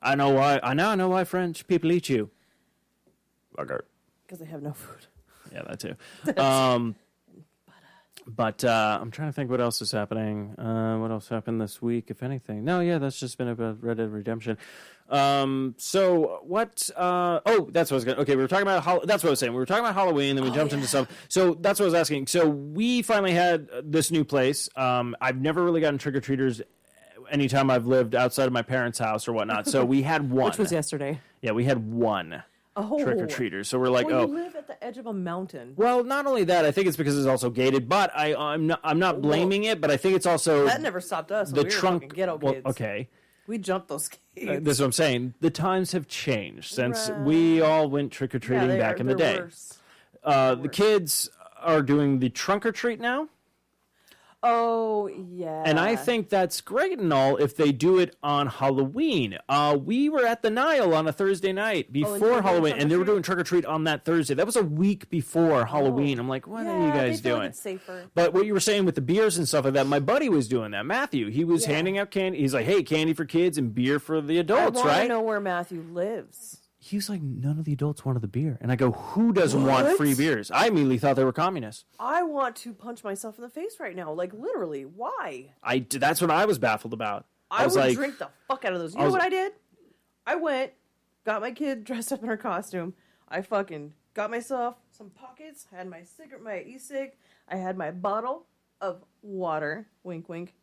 I know why. I now know why French people eat you. Bugger. Because they have no food. Yeah, that too. But I'm trying to think what else is happening. What else happened this week, if anything? No, yeah, that's just been about Red Dead Redemption. So what? Oh, that's what I was going to... Okay, we were talking about... That's what I was saying. We were talking about Halloween, then we jumped into stuff. So that's what I was asking. So we finally had this new place. I've never really gotten trick-or-treaters anytime I've lived outside of my parents' house or whatnot. So we had one. Which was yesterday. Yeah, we had one trick-or-treater. So we're like, well, oh... you live at the edge of a mountain. Well, not only that, I think it's because it's also gated, but I'm not blaming it, but I think it's also... That never stopped us. The We were trunk... fucking ghetto well, kids. okay. We jumped those gates. This is what I'm saying. The times have changed since we all went trick-or-treating back in the day. Worse. The kids are doing the trunk-or-treat now. Oh, yeah. And I think that's great and all if they do it on Halloween. We were at the Nile on a Thursday night before Halloween, and they were doing trick-or-treat on that Thursday. That was a week before Halloween. I'm like, what are you guys they feel doing? like it's safer. But what you were saying with the beers and stuff like that, my buddy was doing that. Matthew, he was handing out candy. He's like, hey, candy for kids and beer for the adults, I want right? to know where Matthew lives. He was like, none of the adults wanted the beer. And I go, who doesn't want free beers? I immediately thought they were communists. I want to punch myself in the face right now. Like, literally. Why? That's what I was baffled about. I was would like, drink the fuck out of those. You know what I did? I went, got my kid dressed up in her costume. I fucking got myself some pockets, had my cigarette, my e-cig. I had my bottle of water. Wink, wink.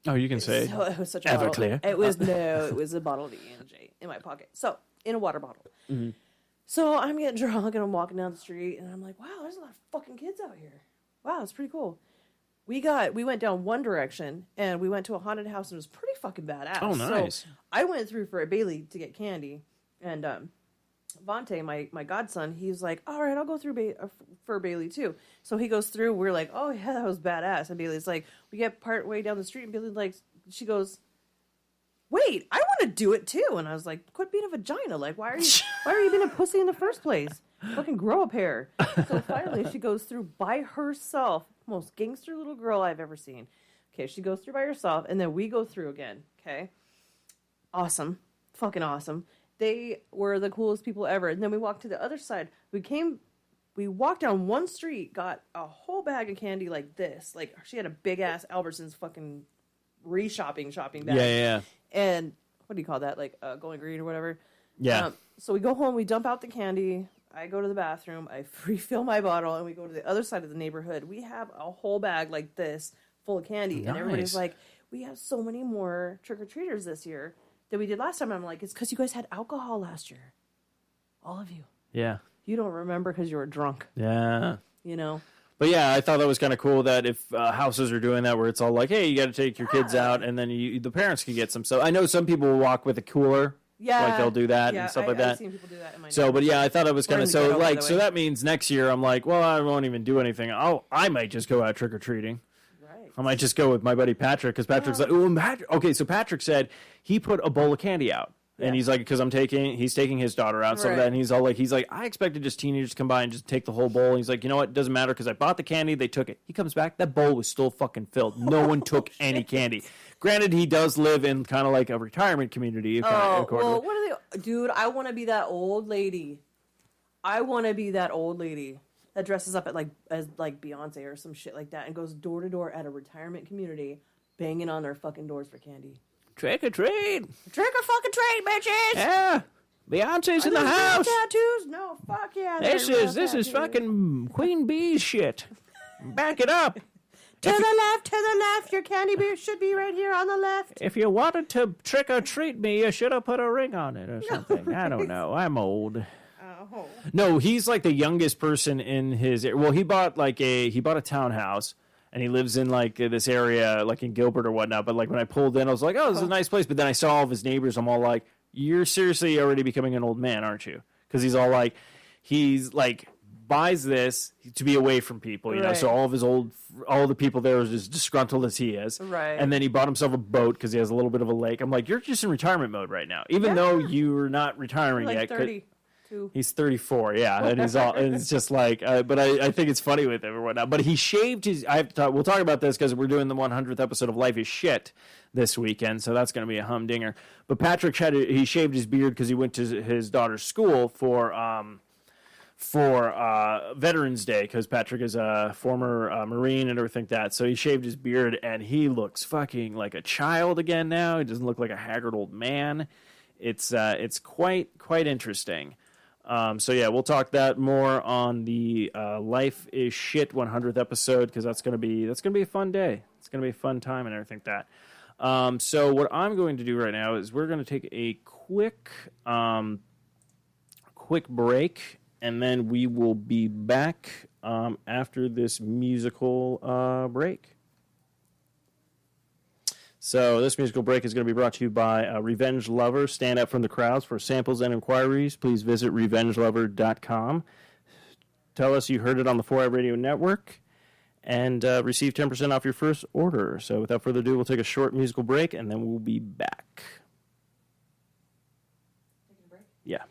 Oh, you can say So it was such a Everclear. bottle. It was it was a bottle of E&J in my pocket. So in a water bottle. Mm-hmm. So I'm getting drunk and I'm walking down the street and I'm like, wow, there's a lot of fucking kids out here. Wow, it's pretty cool. We went down one direction and we went to a haunted house and it was pretty fucking badass. Oh, nice. So I went through for a Bailey to get candy and Vontae, my godson, he's like, all right, I'll go through for Bailey too. So he goes through. We're like, oh yeah, that was badass. And Bailey's like, we get part way down the street, and Bailey's like, she goes, wait, I want to do it too. And I was like, quit being a vagina. Like, why are you being a pussy in the first place? Fucking grow a pair. So finally, she goes through by herself. Most gangster little girl I've ever seen. Okay, she goes through by herself, and then we go through again. Okay, awesome, fucking awesome. They were the coolest people ever. And then we walked to the other side. We walked down one street, got a whole bag of candy like this. Like, she had a big-ass Albertsons fucking shopping bag. Yeah. And what do you call that? Like, going green or whatever. Yeah. So we go home, we dump out the candy. I go to the bathroom. I refill my bottle, and we go to the other side of the neighborhood. We have a whole bag like this full of candy. Nice. And everybody's like, we have so many more trick-or-treaters this year that we did last time. I'm like, it's because you guys had alcohol last year. All of you. Yeah. You don't remember because you were drunk. Yeah. You know? But yeah, I thought that was kind of cool that if houses are doing that where it's all like, hey, you got to take your kids out and then the parents can get some stuff. I know some people will walk with a cooler. Yeah. Like they'll do that and stuff like that. I've seen people do that in my So, but yeah, I thought it was kind of so like, so way. that means next year I'm like, well, I won't even do anything. I might just go out trick-or-treating. Right. I might just go with my buddy Patrick because Patrick's like, oh, okay. So Patrick said he put a bowl of candy out. And he's like, because he's taking his daughter out, some of that, and he's like, I expected just teenagers to come by and just take the whole bowl. And he's like, you know what, it doesn't matter because I bought the candy, they took it. He comes back, that bowl was still fucking filled. No one took any candy. Granted, he does live in kind of like a retirement community. Well, what are they? Dude, I want to be that old lady. I want to be that old lady that dresses up as Beyonce or some shit like that and goes door to door at a retirement community, banging on their fucking doors for candy. Trick or treat. Trick or fucking treat, bitches. Yeah. Beyonce's in the house. Tattoos? No, fuck yeah. This is fucking Queen Bee's shit. Back it up. To the left. Your candy beer should be right here on the left. If you wanted to trick or treat me, you should have put a ring on it or something. I don't know. I'm old. No, he's like the youngest person in his. Well, he bought a townhouse. and he lives in like this area, like in Gilbert or whatnot. But like when I pulled in, I was like, oh, this is a nice place. But then I saw all of his neighbors. I'm all like, you're seriously already becoming an old man, aren't you? Because he's like buys this to be away from people, you know. So all the people there are as disgruntled as he is, Right. And then he bought himself a boat because he has a little bit of a lake. I'm like, you're just in retirement mode right now, even though you're not retiring like yet. 32. He's 34, yeah, and and it's just like, but I think it's funny with him or whatnot. But he shaved his. We'll talk about this because we're doing the 100th episode of Life Is Shit this weekend, so that's going to be a humdinger. But Patrick he shaved his beard because he went to his daughter's school for Veterans Day, because Patrick is a former Marine and everything like that. So he shaved his beard, and he looks fucking like a child again now. He doesn't look like a haggard old man. It's quite interesting. So yeah, we'll talk that more on the Life Is Shit 100th episode, because that's gonna be a fun day. It's gonna be a fun time and everything like that. So what I'm going to do right now is we're going to take a quick break, and then we will be back after this musical break. So this musical break is going to be brought to you by Revenge Lover. Stand out from the crowds. For samples and inquiries, please visit revengelover.com. Tell us you heard it on the 4i Radio Network, and receive 10% off your first order. So without further ado, we'll take a short musical break, and then we'll be back. Taking a break? Yeah.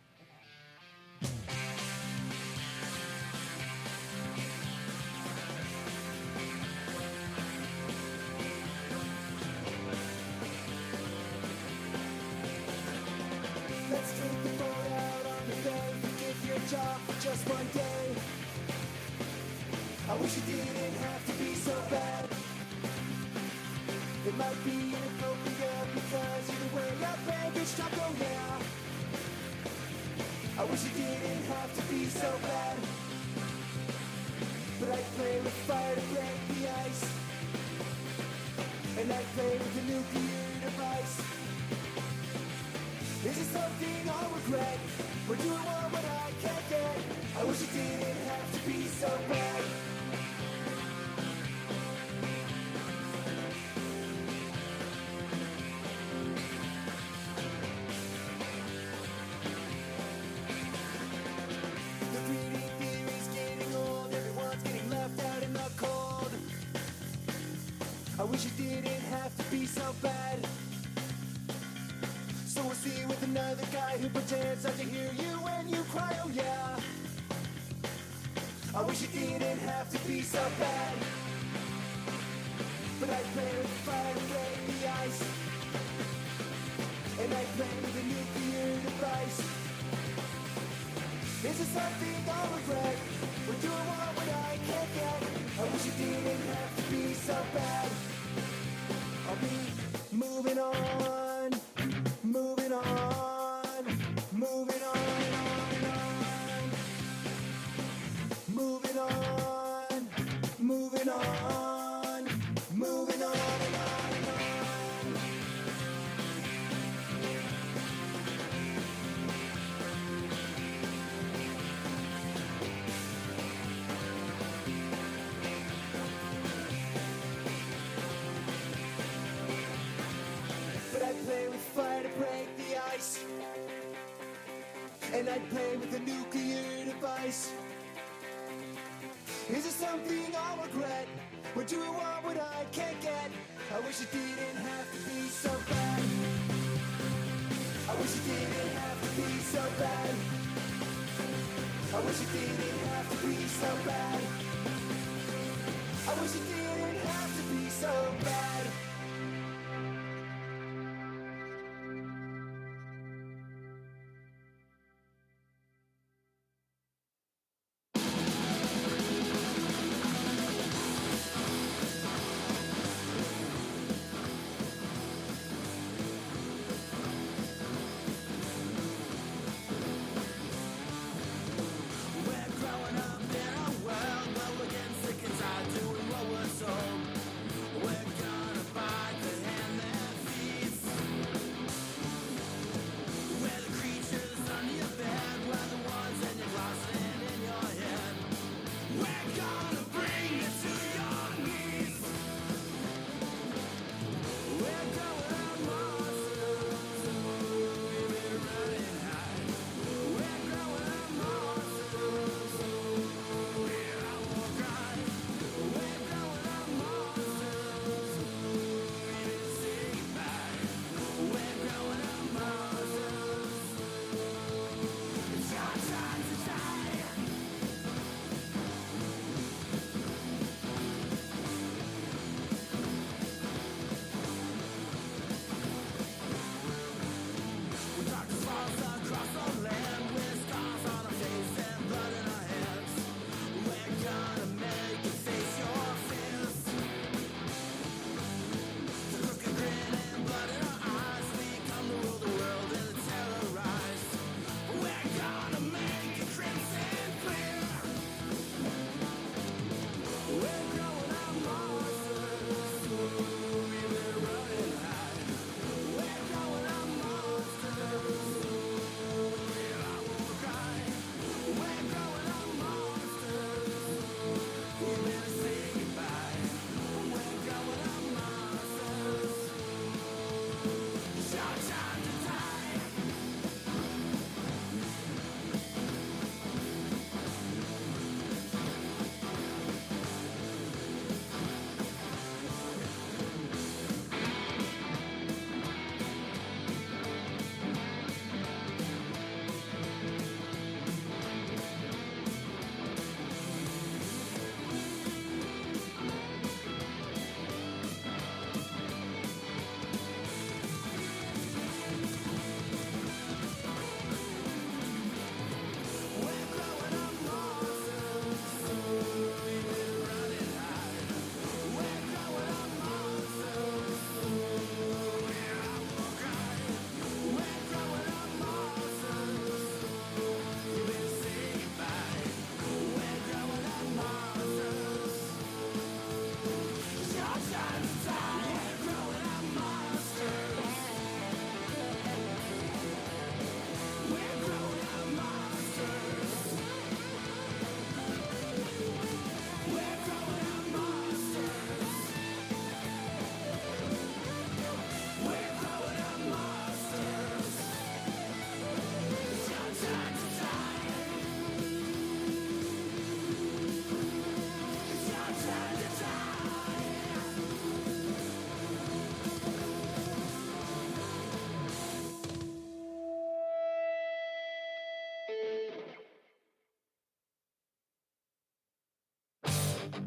Let's take the boat out on the bay. Forget your job for just one day. I wish it didn't have to be so bad. It might be inappropriate because you're the way your baggage talk, oh yeah. I wish it didn't have to be so bad. But I play with fire to break the ice. And I play with a nuclear device. Is it something I'll regret? We're doing what I can't get. I wish it didn't have to be so bad. The 3D theory's getting old. Everyone's getting left out in the cold. I wish it didn't have to be so bad. So we'll see with another guy who pretends not to hear you when you cry, oh yeah. I wish it didn't have to be so bad. But I play with fire to break the ice. And I play with a nuclear device. Is it something I'll regret? We're doing what I can't get. I wish it didn't have to be so bad. I'll be moving on. Moving on, moving on and on. Moving on, moving on, moving on and on and on. But I play with fire to break the ice. And I'd play with a nuclear device. Is it something I'll regret? We're doing what I can't get. I wish it didn't have to be so bad. I wish it didn't have to be so bad. I wish it didn't have to be so bad. I wish it didn't have to be so bad. We're growing up in a world where we're getting sick and tired doing what we're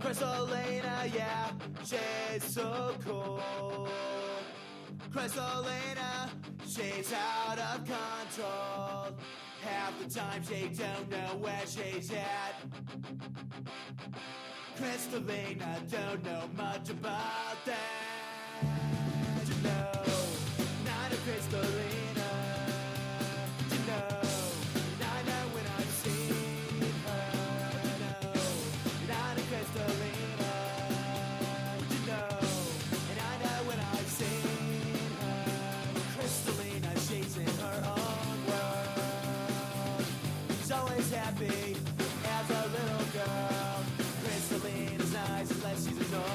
Crystalina, yeah, she's so cool. Crystalina, she's out of control. Half the time she don't know where she's at. Crystalina don't know much about that. You know, not a Crystalina. You know, and I know when I've seen her. No, not a Crystalina. You know, and I know when I've seen her. Crystalina, she's in her own world. She's always happy as a little girl. Crystalina's nice unless she's annoyed.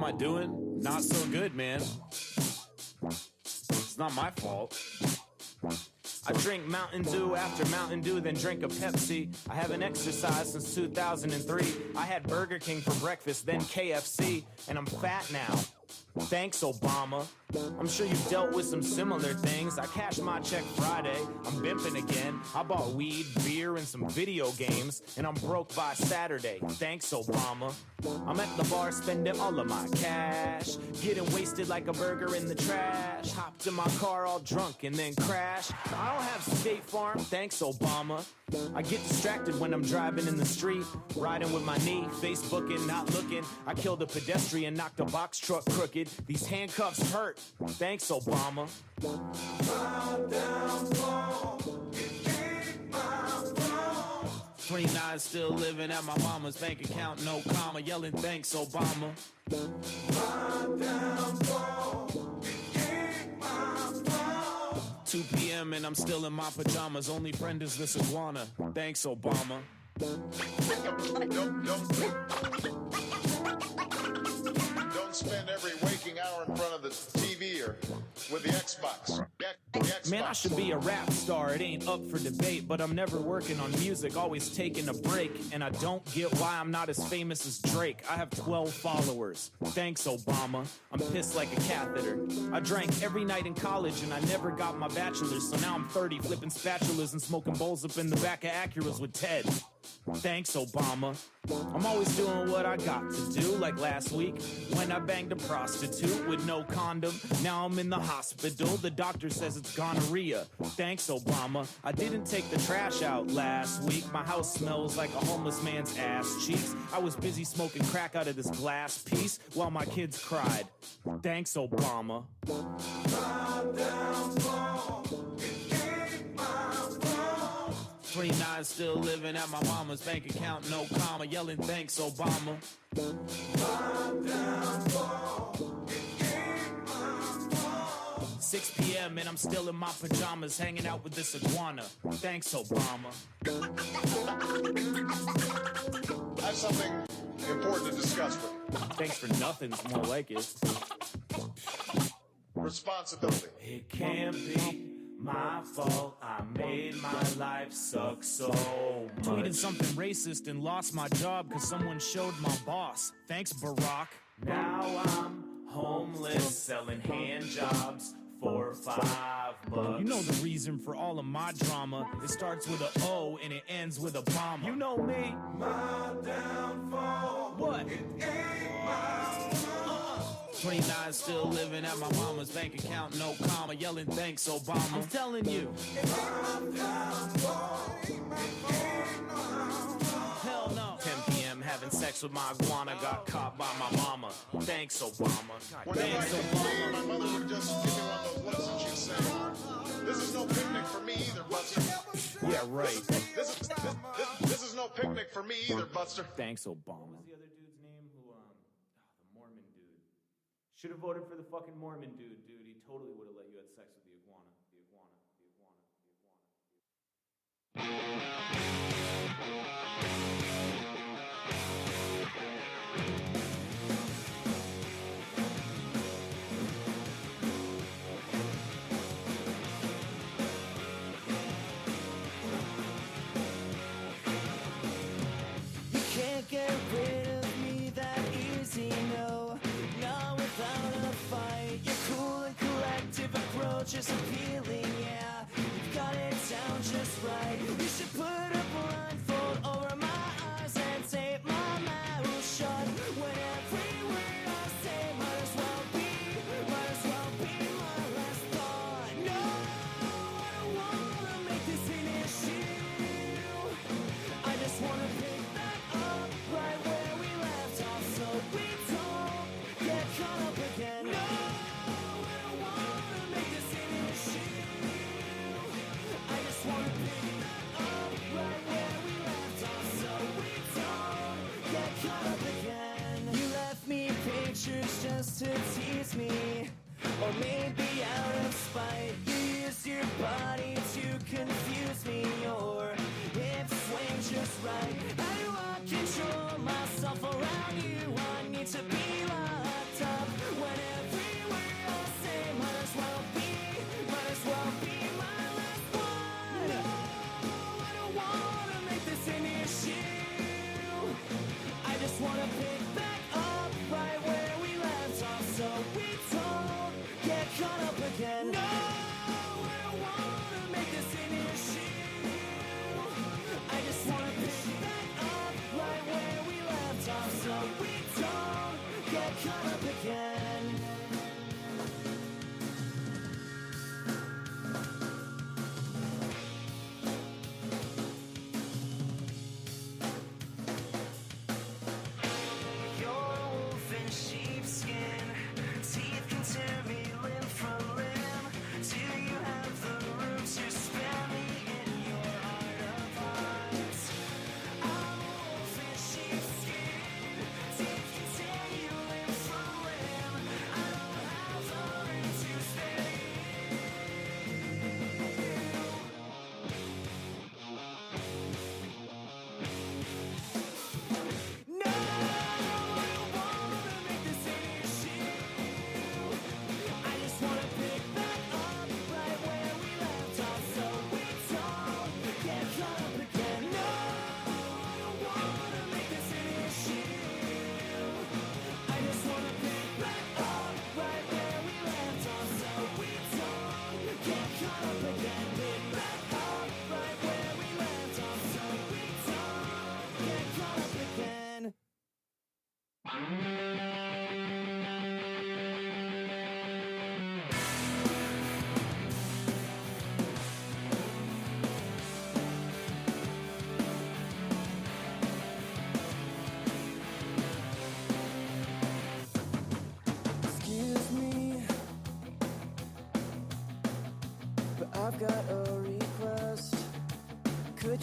am I doing? Not so good, man. It's not my fault. I drink Mountain Dew after Mountain Dew, then drink a Pepsi. I haven't exercised since 2003. I had Burger King for breakfast, then KFC, and I'm fat now. Thanks, Obama. I'm sure you've dealt with some similar things. I cashed my check Friday, I'm bimping again. I bought weed, beer, and some video games, and I'm broke by Saturday. Thanks, Obama. I'm at the bar spending all of my cash, getting wasted like a burger in the trash. Hopped in my car all drunk and then crash. I don't have State Farm, thanks, Obama. I get distracted when I'm driving in the street, riding with my knee, Facebooking, not looking. I killed a pedestrian, knocked a box truck crooked. These handcuffs hurt. Thanks, Obama. My downfall, it ain't my fault. 29 still living at my mama's bank account, no comma, yelling thanks, Obama. My downfall, it ain't my fault. 2 p.m. and I'm still in my pajamas. Only friend is this iguana. Thanks, Obama. Don't spend every waking hour in front of the TV or with the Xbox. Man, I should be a rap star, it ain't up for debate. But I'm never working on music, always taking a break. And I don't get why I'm not as famous as Drake. I have 12 followers. Thanks, Obama. I'm pissed like a catheter. I drank every night in college and I never got my bachelor's. So now I'm 30, flipping spatulas and smoking bowls up in the back of Acuras with Ted. Thanks, Obama. I'm always doing what I got to do, like last week when I banged a prostitute with no condom. Now I'm in the hospital, the doctor says it's gonorrhea. Thanks, Obama. I didn't take the trash out last week. My house smells like a homeless man's ass cheeks. I was busy smoking crack out of this glass piece while my kids cried. Thanks, Obama. My downfall, it ain't my fault. 29 still living at my mama's bank account, no comma, yelling thanks, Obama. My downfall, it ain't my fault. 6 p.m. and I'm still in my pajamas, hanging out with this iguana. Thanks, Obama. I have something important to discuss with you. Thanks for nothing's more like it. Responsibility. It can't be my fault, I made my life suck so much. Tweeted something racist and lost my job cause someone showed my boss. Thanks, Barack. Now I'm homeless, selling hand jobs for $5. You know the reason for all of my drama. It starts with a O and it ends with a bomb. You know me. My downfall, What? it ain't my fault. 29 still living at my mama's bank account, no comma, yelling thanks, Obama. I'm telling you. My downfall, it ain't my fault. Hell no. 10 p.m. having sex with my iguana, got caught by my mama. Thanks, Obama. Whenever I Thanks, complained, my Obama. mother would just give me one of those looks and she'd say, "This is no picnic for me either, Buster. Yeah, right. This is no picnic for me either, Buster." Thanks, Obama. What was the other dude's name? The Mormon dude. Should have voted for the fucking Mormon dude. He totally would have let you have sex with the iguana. The iguana. The iguana. The You can't get rid of me that easy, no. Not without a fight. Your cool and collective approach is appealing, yeah. You've got it down just right. You should put a blindfold over my eyes and tape my mouth shut. When every word I say might as well be my last thought. No, I don't wanna make this an issue. I just wanna pick that up right where we left off so we don't get caught up again. No, I don't wanna make this an issue. I just wanna pick that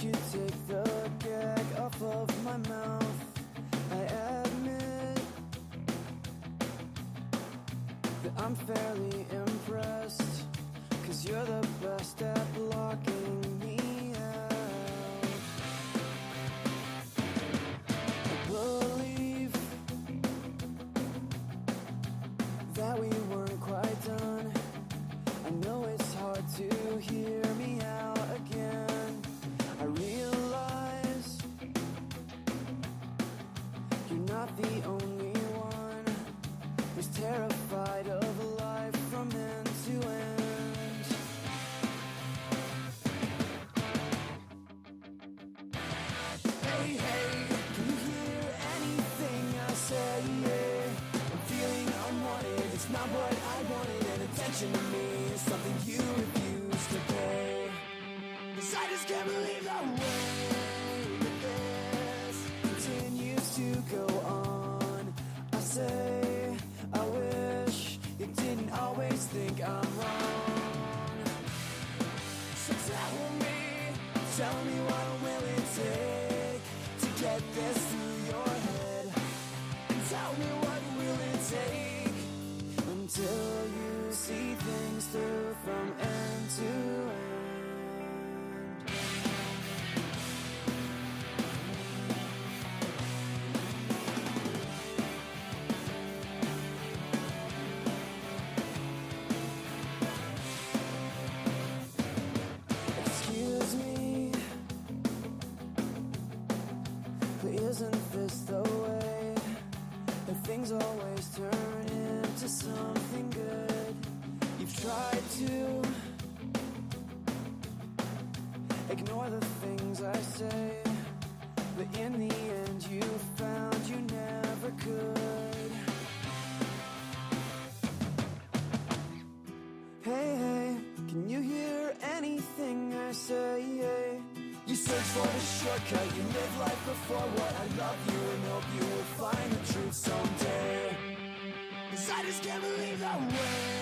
Could you take the gag off of my mouth? I admit that I'm fairly impressed, 'cause you're the best at blocking me out. I believe that we weren't quite done. I know it's hard to hear me out again. I realize you're not the only one who's terrified of life from end to end. Hey, hey, can you hear anything I say? I'm feeling unwanted, it's not what I wanted, and attention to me is something you refuse to pay. 'Cause I just can't believe the way that this continues to go on. I say, I wish you didn't always think I'm wrong. So tell me what will it take to get this through your head? And tell me what will it take until you see things through from end to end. Excuse me, but isn't this the way that things always turn into something good? You've tried to ignore the things I say, but in the end you found you never could. Hey, hey, can you hear anything I say? You search for the shortcut, you live life before what I love you and hope you will find the truth someday. 'Cause I just can't believe the way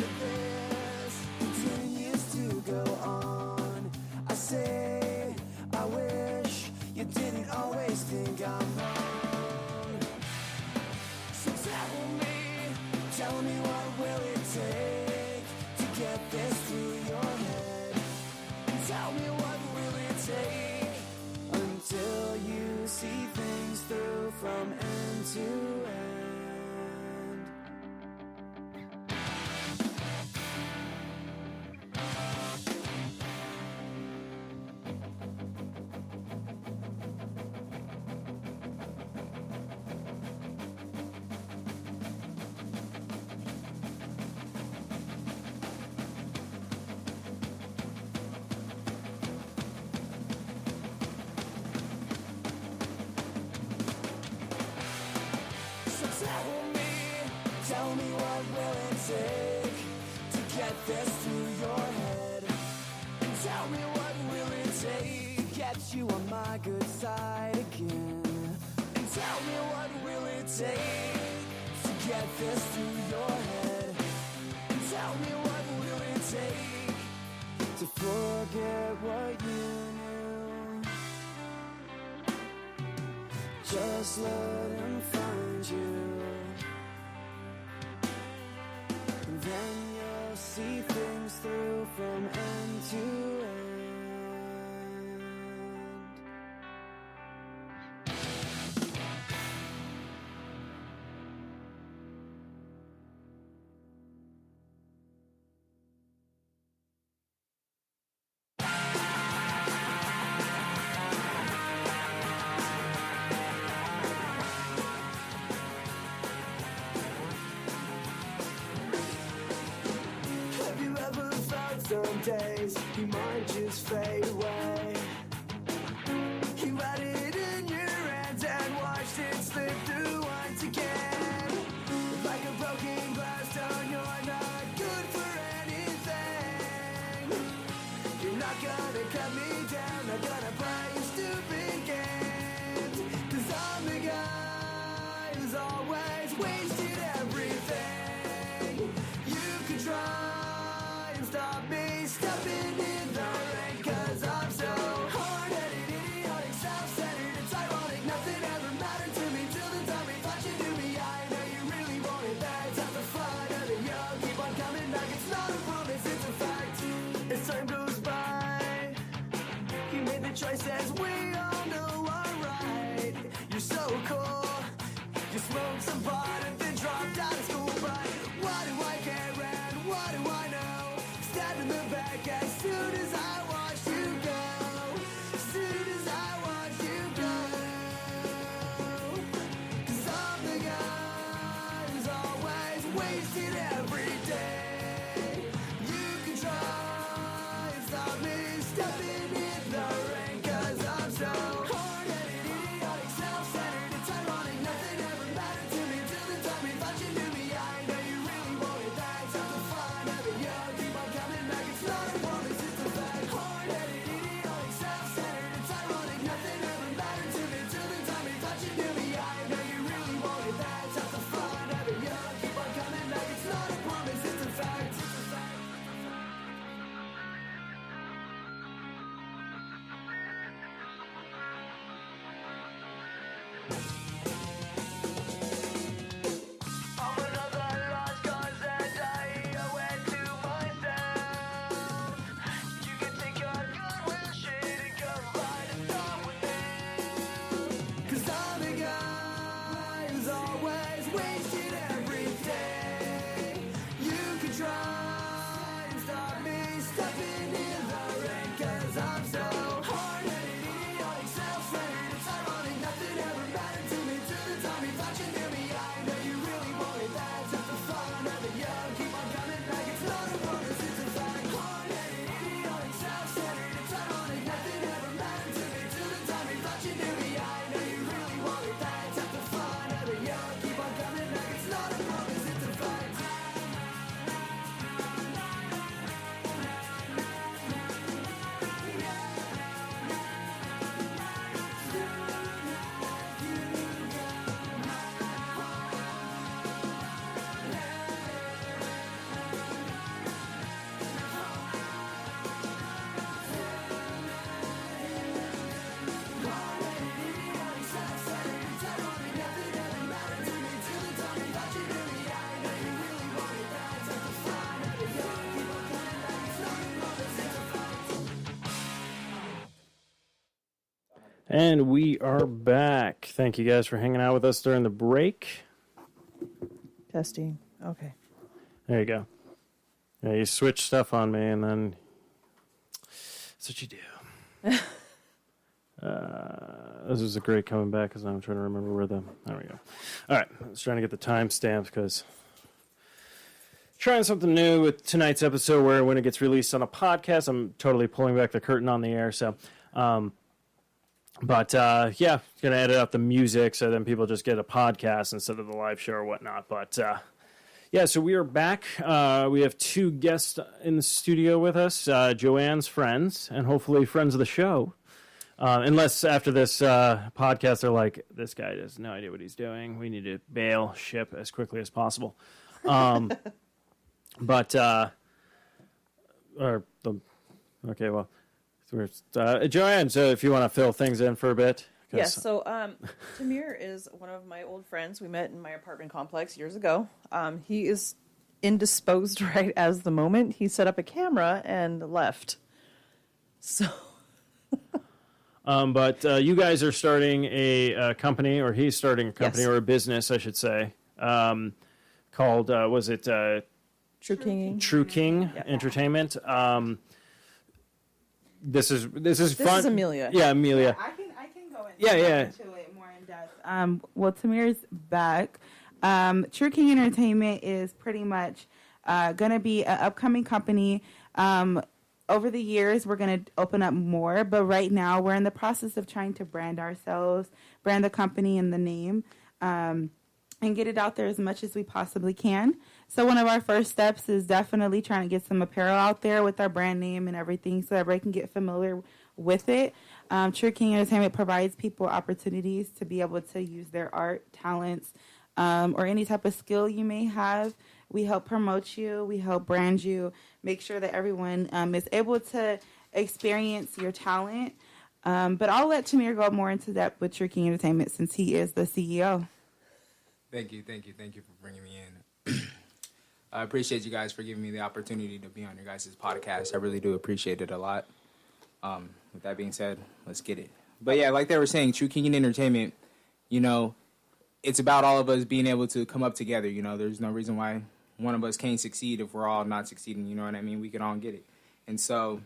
that this continues to go on. I say, I wish you didn't always think I'm wrong. So tell me what will it take to get this through your head? And tell me what will it take until you see things through from end to end. So tell me what will it take to get this through your head? And tell me what will it take to get you on my good side again? And tell me what will it take to get this through your head? And tell me what will it take to forget what you knew? Just let him find you, and then you'll see things through from end to end. Have you ever felt some days your mind just fade away? You had it in your hands and watched it slip through once again. Like a broken glass stone, you're not good for anything. You're not gonna cut me down, not gonna play your stupid games. 'Cause I'm the guy who's always wasted everything. You could try and stop me stepping in the rain, 'cause I'm so hard. your choices we all know are right. You're so cool. You smoked some pot and then dropped out of school. But what do I care and what do I know? Stabbed in the back as soon as I watched you go. As soon as I watched you go. 'Cause I'm the guy who's always wasted every day. You can try and stop me stepping in the rain. 'Cause I'm so hard-headed, idiotic, self-centered. It's ironic, nothing ever mattered to me till the time you thought you knew me. I know you really wanted that. Took the fun of it, yo. Keep on coming back. It's not a promise, it's a fact. Hard-headed, idiotic, self-centered. It's ironic, nothing ever mattered to me till the time you thought you knew me. I know you really wanted that. Took the fun of it, yo. Keep on coming back. It's not a promise, it's a fact. It's a fact. I'm another lost cause and I went to myself. You can take your goodwill shit and come find a job with me. 'Cause I'm the guy who's always wasted every day. You can try and stop me stepping in the rain. 'Cause I'm so hard-headed, idiotic, self-centered. It's ironic, nothing ever mattered to me till the time you thought you knew me. I know you really wanted that. Took the fun of it, yo. Keep on coming back. It's not a promise, it's a fact. Hard-headed, idiotic, self-centered. It's ironic, nothing ever mattered to me till the time you thought you knew me. I know you really wanted that. Took the fun of it, yo. Keep on coming back. It's not a promise, it's a fact. And we are back. Thank you guys for hanging out with us during the break. Testing. Okay. There you go. Yeah, you switch stuff on me, and then that's what you do. This is a great coming back because I'm trying to remember where the. There we go. All right, I was trying to get the timestamps because trying something new with tonight's episode. Where when it gets released on a podcast, I'm totally pulling back the curtain on the air. So, yeah, gonna edit out the music so then people just get a podcast instead of the live show or whatnot. But yeah, so we are back. We have two guests in the studio with us, Joanne's friends, and hopefully friends of the show. Unless after this podcast they're like, this guy has no idea what he's doing. We need to bail ship as quickly as possible. Okay, well. Joanne, so if you want to fill things in for a bit. Yes, so Tamir is one of my old friends. We met in my apartment complex years ago. He is indisposed right as the moment. He set up a camera and left. So... but you guys are starting a company, or he's starting a company, Yes. or a business, I should say, called, was it True King. True King Yep. Entertainment? This is fun. This is Amelia. Yeah, Amelia. I can go into, Yeah. into it more in depth. Well, Tamir's back. True King Entertainment is pretty much going to be an upcoming company. Over the years, we're going to open up more, but right now we're in the process of trying to brand ourselves, brand the company and the name, and get it out there as much as we possibly can. So one of our first steps is definitely trying to get some apparel out there with our brand name and everything so everybody can get familiar with it. True King Entertainment provides people opportunities to be able to use their art, talents, or any type of skill you may have. We help promote you. We help brand you. Make sure that everyone is able to experience your talent. But I'll let Tamir go more into depth with True King Entertainment since he is the CEO. Thank you for bringing me in. I appreciate you guys for giving me the opportunity to be on your guys' podcast. I really do appreciate it a lot. with that being said, let's get it. But yeah, like they were saying, True King Entertainment, you know, it's about all of us being able to come up together. You know, there's no reason why one of us can't succeed if we're all not succeeding. You know what I mean? We can all get it. And so,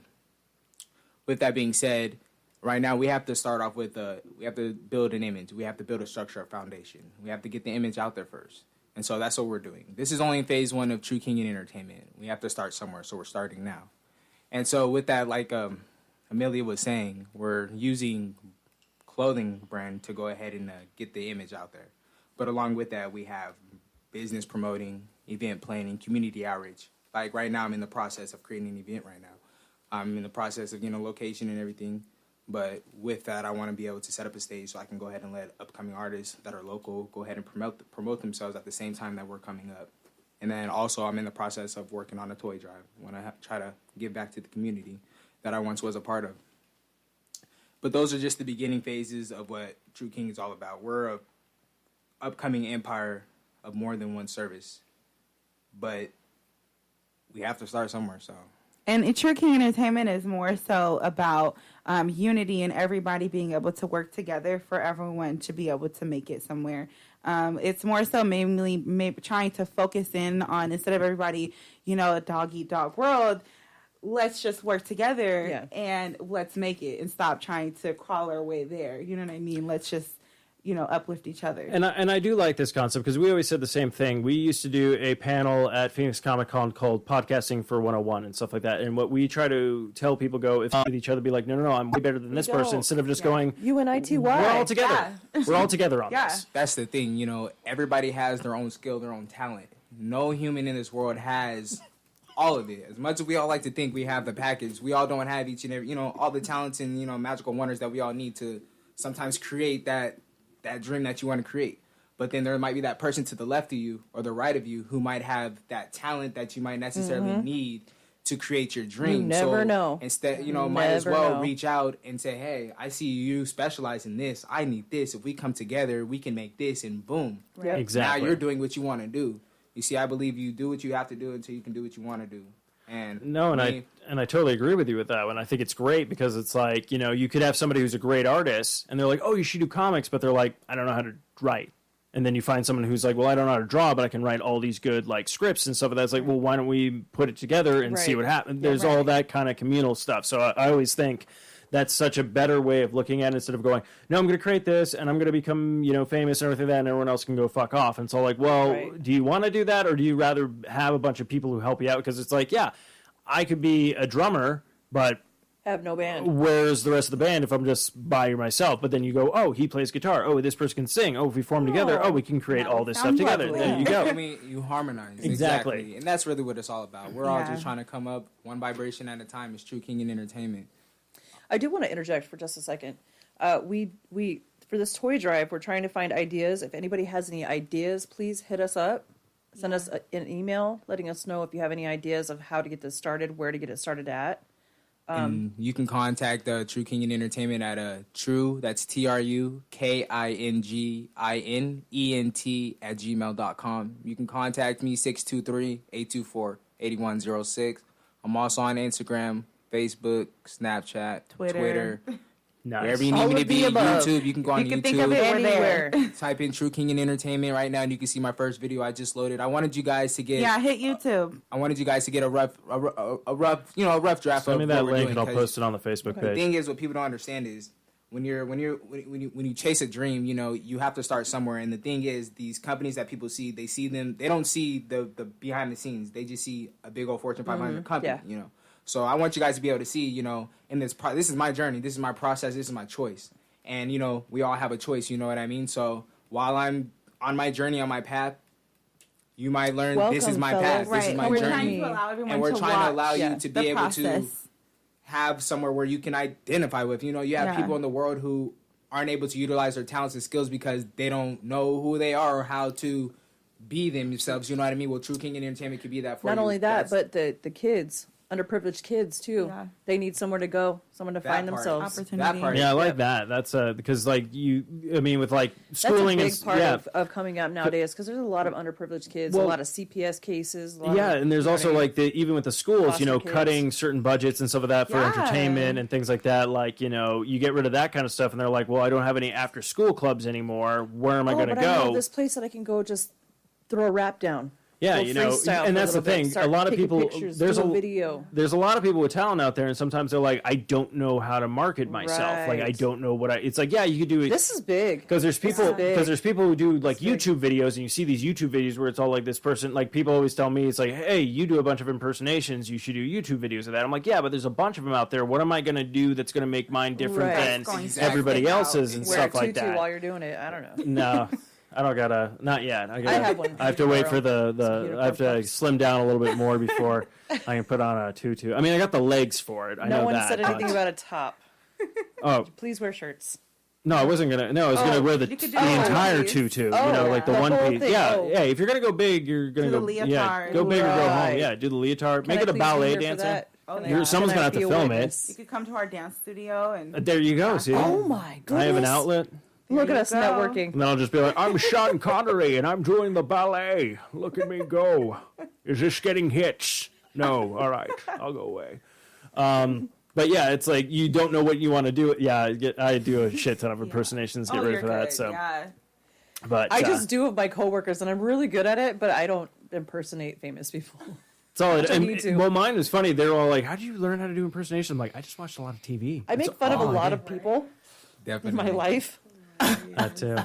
with that being said, right now we have to start off with we have to build an image. We have to build a structure, a foundation. We have to get the image out there first. And so that's what we're doing. This is only phase 1 of True King Entertainment. We have to start somewhere, so we're starting now. And so with that, like Amelia was saying, we're using clothing brand to go ahead and get the image out there. But along with that, we have business promoting, event planning, community outreach. Like right now, I'm in the process of creating an event right now. I'm in the process of, location and everything. But with that, I want to be able to set up a stage so I can go ahead and let upcoming artists that are local go ahead and promote themselves at the same time that we're coming up. And then also, I'm in the process of working on a toy drive. I want to try to give back to the community that I once was a part of. But those are just the beginning phases of what True King is all about. We're a upcoming empire of more than one service, but we have to start somewhere. So, and True King Entertainment is more so about unity and everybody being able to work together for everyone to be able to make it somewhere. It's more so mainly trying to focus in on, instead of everybody, a dog eat dog world, let's just work together and let's make it and stop trying to crawl our way there. You know what I mean? Let's just, uplift each other. And I do like this concept because we always said the same thing. We used to do a panel at Phoenix Comic Con called Podcasting for 101 and stuff like that. And what we try to tell people if with each other, be like, no, I'm way better than this person, instead of just going, UNITY. We're all together. Yeah. We're all together on this. That's the thing, everybody has their own skill, their own talent. No human in this world has all of it. As much as we all like to think we have the package, we all don't have each and every, all the talents and, magical wonders that we all need to sometimes create that dream that you want to create. But then there might be that person to the left of you or the right of you who might have that talent that you might necessarily need to create your dream. You never know. Instead, might as well reach out and say, hey, I see you specialize in this. I need this. If we come together, we can make this, and boom. Yep. Exactly. Now you're doing what you want to do. You see, I believe you do what you have to do until you can do what you want to do. And I totally agree with you with that one. I think it's great because it's like, you could have somebody who's a great artist and they're like, oh, you should do comics, but they're like, I don't know how to write. And then you find someone who's like, well, I don't know how to draw, but I can write all these good scripts and stuff. And that's like, well, why don't we put it together and see what happens? There's all that kind of communal stuff. So I always think that's such a better way of looking at it, instead of going, no, I'm going to create this and I'm going to become, famous and everything like that, and everyone else can go fuck off. And so do you want to do that, or do you rather have a bunch of people who help you out? Because it's like, yeah, I could be a drummer, but have no band. Where's the rest of the band if I'm just by myself? But then you go, oh, he plays guitar. Oh, this person can sing. Oh, if we form together, we can create all this stuff together. Lovely. There you go. I mean, you harmonize. Exactly. And that's really what it's all about. We're all just trying to come up one vibration at a time. It's True King Entertainment. I do want to interject for just a second. We for this toy drive, we're trying to find ideas. If anybody has any ideas, please hit us up. Send us an email letting us know if you have any ideas of how to get this started, where to get it started at. And you can contact True King Entertainment at True, that's TruKingInGINENT @gmail.com. You can contact me 623-824-8106. I'm also on Instagram, Facebook, Snapchat, Twitter. Nice. Wherever you need me to be, YouTube, you can go on YouTube. You can think of it anywhere. Type in True King Entertainment right now, and you can see my first video I just loaded. I wanted you guys to get hit YouTube. I wanted you guys to get a rough draft. Send me of that what we're link doing, and I'll post it on the Facebook The page. thing is, what people don't understand is when you chase a dream, you have to start somewhere. And the thing is, these companies that people see, they don't see the behind the scenes. They just see a big old Fortune 500 company. Yeah. So I want you guys to be able to see, in this this is my journey, this is my process, this is my choice. And, we all have a choice, you know what I mean? So while I'm on my journey, on my path, you might learn this is my path, this is my journey. And we're trying to allow you to be able to have somewhere where you can identify with. You have people in the world who aren't able to utilize their talents and skills because they don't know who they are or how to be themselves, you know what I mean? Well, True King Entertainment could be that for you. Not only that, but the kids underprivileged kids too. Yeah. They need somewhere to go, someone to find part. themselves. Opportunity. That part. Yeah, I like that. That's because like with like That's schooling a big and part yeah. of coming up nowadays because there's a lot of underprivileged kids, a Well, lot of CPS cases. A lot Yeah, of, and there's you know also what I mean? like even with the schools, Foster kids. cutting certain budgets and stuff like that for Yeah. entertainment and things like that. Like, you get rid of that kind of stuff, and they're like, well, I don't have any after school clubs anymore. Where am I going to but I go? have this place that I can go just throw a rap down. Yeah, Go freestyle for and that's the little bit, thing. start A lot of taking people, pictures, there's do a video. There's a lot of people with talent out there, and sometimes they're like, I don't know how to market myself. Like, I Right. don't know what it's like. Yeah, you could do it. This is big. Because there's people who do like big. YouTube videos, and you see these YouTube videos where it's all like this person. Like people always tell me, it's like, hey, you do a bunch of impersonations, you should do YouTube videos of that. I'm like, yeah, but there's a bunch of them out there. What am I going to do that's going to make mine different Right. than Going to everybody stick out. else's and Wear stuff a like tutu that? while you're doing it. I don't know. No, I don't gotta. Not yet. I have one. I have to wait for the. unicorn I have to puffs. slim down a little bit more before I can put on a tutu. I mean, I got the legs for it. I No know one that. said anything but- about a top. Oh Please wear shirts. no, I wasn't gonna. No, I was gonna wear the you could do the the entire piece. tutu. Oh, Like the the one whole piece. thing. Yeah, Oh. yeah. If you're gonna go big, you're gonna Do go. the Yeah, leotard. go big or go home. Right. Yeah, do the leotard. Can Make I it a please be ballet here for dancer. that? Oh, Can yeah. I- Someone's can I gonna have to be a film witness? You could come to our dance studio and There you go. See, Oh my goodness! I have an outlet. Look at you us go. networking. And then I'll just be like, I'm Sean Connery, and I'm doing the ballet. Look at me go. Is this getting hits? No. All right. I'll go away. But yeah, it's like you don't know what you want to do. Yeah, I do a shit ton of impersonations. Get oh, ready you're for that. good. So, Yeah. but I just do it with my coworkers, and I'm really good at it. But I don't impersonate famous people. it's all. I And, need to. well, mine was funny. They're all like, "How did you learn how to do impersonation?" I'm like, "I just watched a lot of TV." I make fun of a lot of people Definitely. in my life. That too.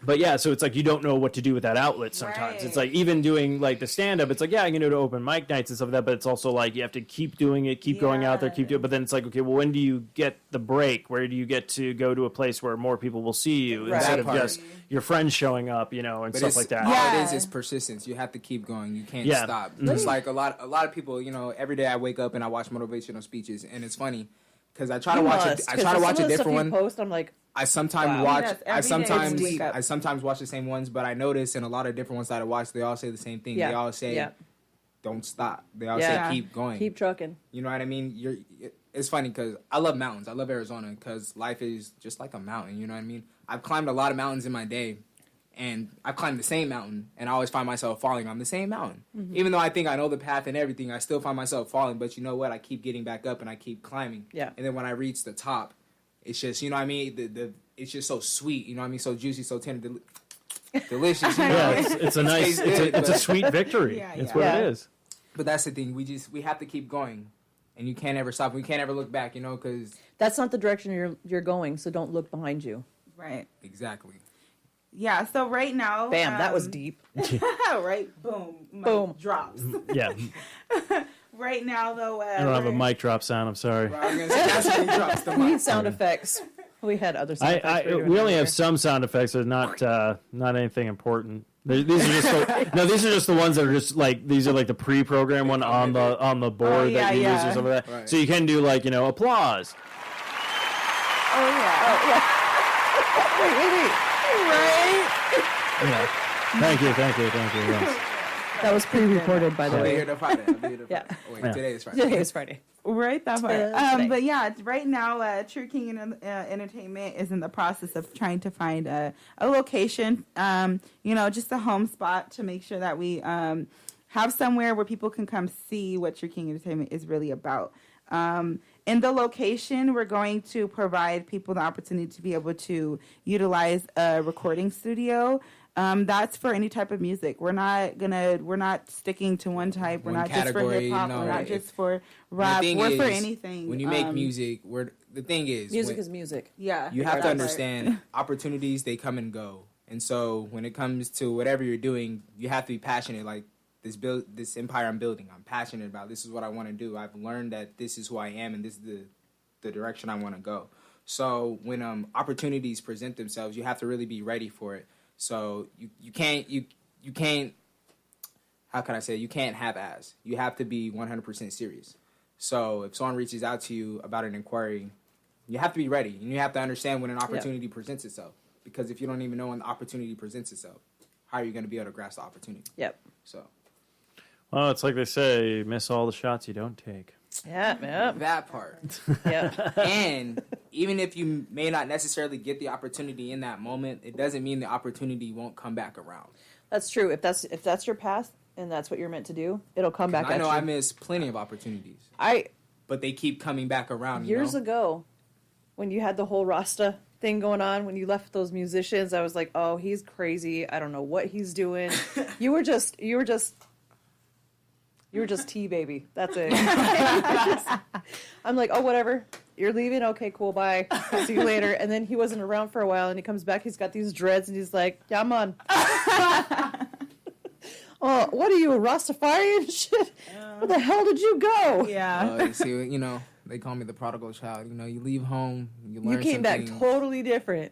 But yeah, so it's like you don't know what to do with that outlet sometimes. Right. It's like even doing like the stand up, it's like, yeah, I can do it to open mic nights and stuff like that, but it's also like you have to keep doing it, keep going out there, keep doing it. But then it's like, okay, well, when do you get the break? Where do you get to go to a place where more people will see you Right. instead That of part. just your friends showing up, and But stuff it's, like that. all Yeah. it is persistence. You have to keep going. You can't Yeah. stop. Mhm. Just like a lot of people, every day I wake up and I watch motivational speeches, and it's funny because I try to watch I try to watch a different one. Post, I'm like, I sometimes Wow. watch. Yes, I every day sometimes. you wake up. I sometimes watch the same ones, but I notice in a lot of different ones that I watch, they all say the same thing. yeah, They all say, yeah, "Don't stop." They all Yeah. say, "Keep going." keep trucking. You know what I mean? It's funny because I love mountains. I love Arizona because life is just like a mountain. You know what I mean? I've climbed a lot of mountains in my day, and I've climbed the same mountain, and I always find myself falling on the same mountain. Mm-hmm. Even though I think I know the path and everything, I still find myself falling. But you know what? I keep getting back up and I keep climbing. Yeah. And then when I reach the top, it's just, you know what I mean? It's just so sweet. You know what I mean? So juicy, so tender, delicious. You know? Yeah, it's a nice, tastes good, it's a but- sweet victory. Yeah, It's yeah. what Yeah. it is. But that's the thing. We have to keep going, and you can't ever stop. We can't ever look back. Because That's not the direction you're going, so don't look behind you. Right. exactly. Yeah. So right now, Bam, that was deep. right. Boom. Mic Boom. Drops. Yeah, Right now, though. I don't have a mic drop sound. I'm sorry. Right, I'm gonna say that's when he drops the We need mic. sound effects. We had other sound effects. for you We only earlier. have some sound effects, but not anything important. These are just these are just the ones that are just like these are like the pre-programmed one on the board yeah, that you use yeah. or something like that. Right. So you can do like applause. Oh yeah. Right? Yeah. Thank you. Yes. That was pre-recorded, by the I'll be here way. to Friday. I'll be here to Yeah. Friday. Oh, wait, Yeah. today is Friday. Today is Friday. Right, that part. Today. But yeah, right now, True King Entertainment is in the process of trying to find a location, just a home spot to make sure that we have somewhere where people can come see what True King Entertainment is really about. In the location, we're going to provide people the opportunity to be able to utilize a recording studio. That's for any type of music. We're not sticking to one type. We're One not just for category, hip hop. no, We're not if- just for And the rap. thing We're for is, anything. When you make music, the thing is, Music when- is music. Yeah, you have to that part. understand opportunities, they come and go. And so when it comes to whatever you're doing, you have to be passionate. Like this empire I'm building, I'm passionate about. This is what I want to do. I've learned that this is who I am and this is the direction I want to go. So when opportunities present themselves, you have to really be ready for it. So you can't how can I say, you can't half-ass. You have to be 100% serious. So if someone reaches out to you about an inquiry, you have to be ready, and you have to understand when an opportunity presents itself. Because if you don't even know when the opportunity presents itself, how are you going to be able to grasp the opportunity? Yep. So Well, it's like they say, miss all the shots you don't take. Yeah. That part. Yeah. And even if you may not necessarily get the opportunity in that moment, it doesn't mean the opportunity won't come back around. That's true. If that's your path and that's what you're meant to do, it'll come back I at know you. I miss plenty of opportunities, but they keep coming back around. Years ago, when you had the whole Rasta thing going on, when you left those musicians, I was like, oh, he's crazy. I don't know what he's doing. You were just T, baby. That's it. I'm like, oh, whatever. You're leaving? Okay, cool, bye. See you later. And then he wasn't around for a while, and he comes back. He's got these dreads, and he's like, yeah, man. Oh, what are you, a Rastafari and shit? Where the hell did you go? Yeah. You see, they call me the prodigal child. You leave home, you learn. You came back totally different.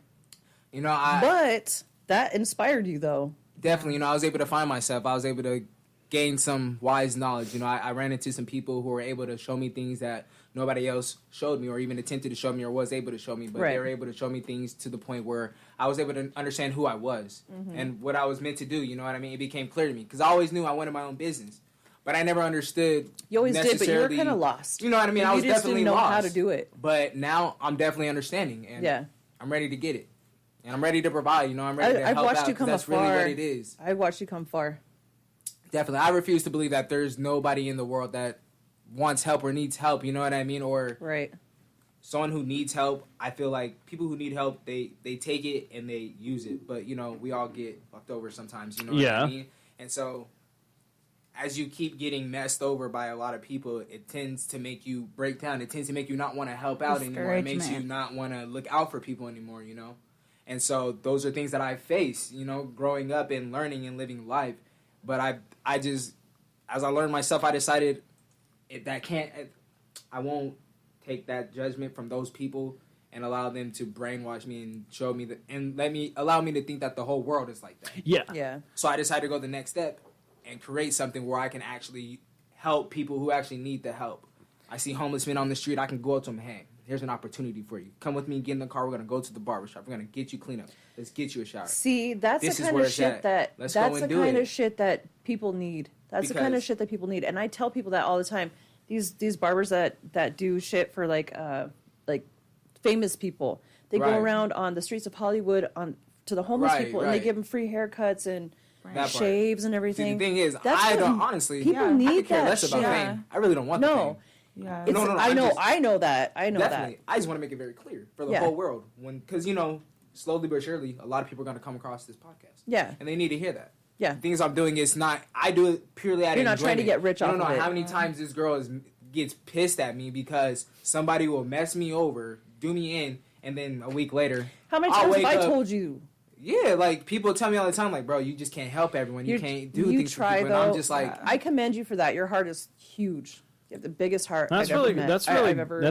But that inspired you, though. Definitely, I was able to find myself. I was able to gain some wise knowledge. I ran into some people who were able to show me things that nobody else showed me or even attempted to show me or was able to show me. But Right. they were able to show me things to the point where I was able to understand who I was and what I was meant to do. You know what I mean? It became clear to me because I always knew I wanted my own business. But I never understood. You always did, but you were necessarily- kind of lost. You know what I mean? I was you just definitely didn't know lost. how to do it. But now I'm definitely understanding, and Yeah. I'm ready to get it, and I'm ready to provide. I'm ready to I've help watched out you 'cause come that's afar. really what it is. I've watched you come far. Definitely, I refuse to believe that there's nobody in the world that wants help or needs help. You know what I mean? Or Right. someone who needs help. I feel like people who need help, they take it and they use it. But we all get fucked over sometimes. You know what Yeah. I mean? And so, as you keep getting messed over by a lot of people, it tends to make you break down. It tends to make you not want to help out anymore. It makes you Discouragement. not want to look out for people anymore. And so those are things that I face. Growing up and learning and living life. But I just, as I learned myself, I decided I won't take that judgment from those people and allow them to brainwash me and show me allow me to think that the whole world is like that. Yeah. Yeah. So I decided to go the next step and create something where I can actually help people who actually need the help. I see homeless men on the street, I can go up to them, hey, here's an opportunity for you. Come with me, get in the car, we're going to go to the barbershop. We're going to get you clean up. Let's get you a shower. See, that's This the is kind where of it's shit at. that Let's that's go the and do kind it. of shit that people need. That's the kind of Because- shit that people need. And I tell people that all the time. These barbers that do shit for like famous people. They go Right. around on the streets of Hollywood to the homeless Right, people and they right. give them free haircuts and That part. shaves and See, everything. the thing is, That's I what don't, honestly, people I need could care that less about shit. fame. I really don't want the No. fame. Yeah. It's- No, I know just- I know that. Definitely. I just want to make it very clear for the Yeah. whole world. Because, slowly but surely, a lot of people are going to come across this podcast. Yeah. And they need to hear that. Yeah. The things I'm doing is not, I do it purely out of You're not trying to enjoyment. get rich You off don't know of it. how many times this girl gets pissed at me because somebody will mess me over, do me in, and then a week later, How many I'll times have wake I up- told you? Yeah, like people tell me all the time, like, bro, you just can't help everyone. You can't do things try, for people. And I'm though. just like, I commend you for that. Your heart is huge. You have the biggest heart. That's I've really ever met. that's really I've ever.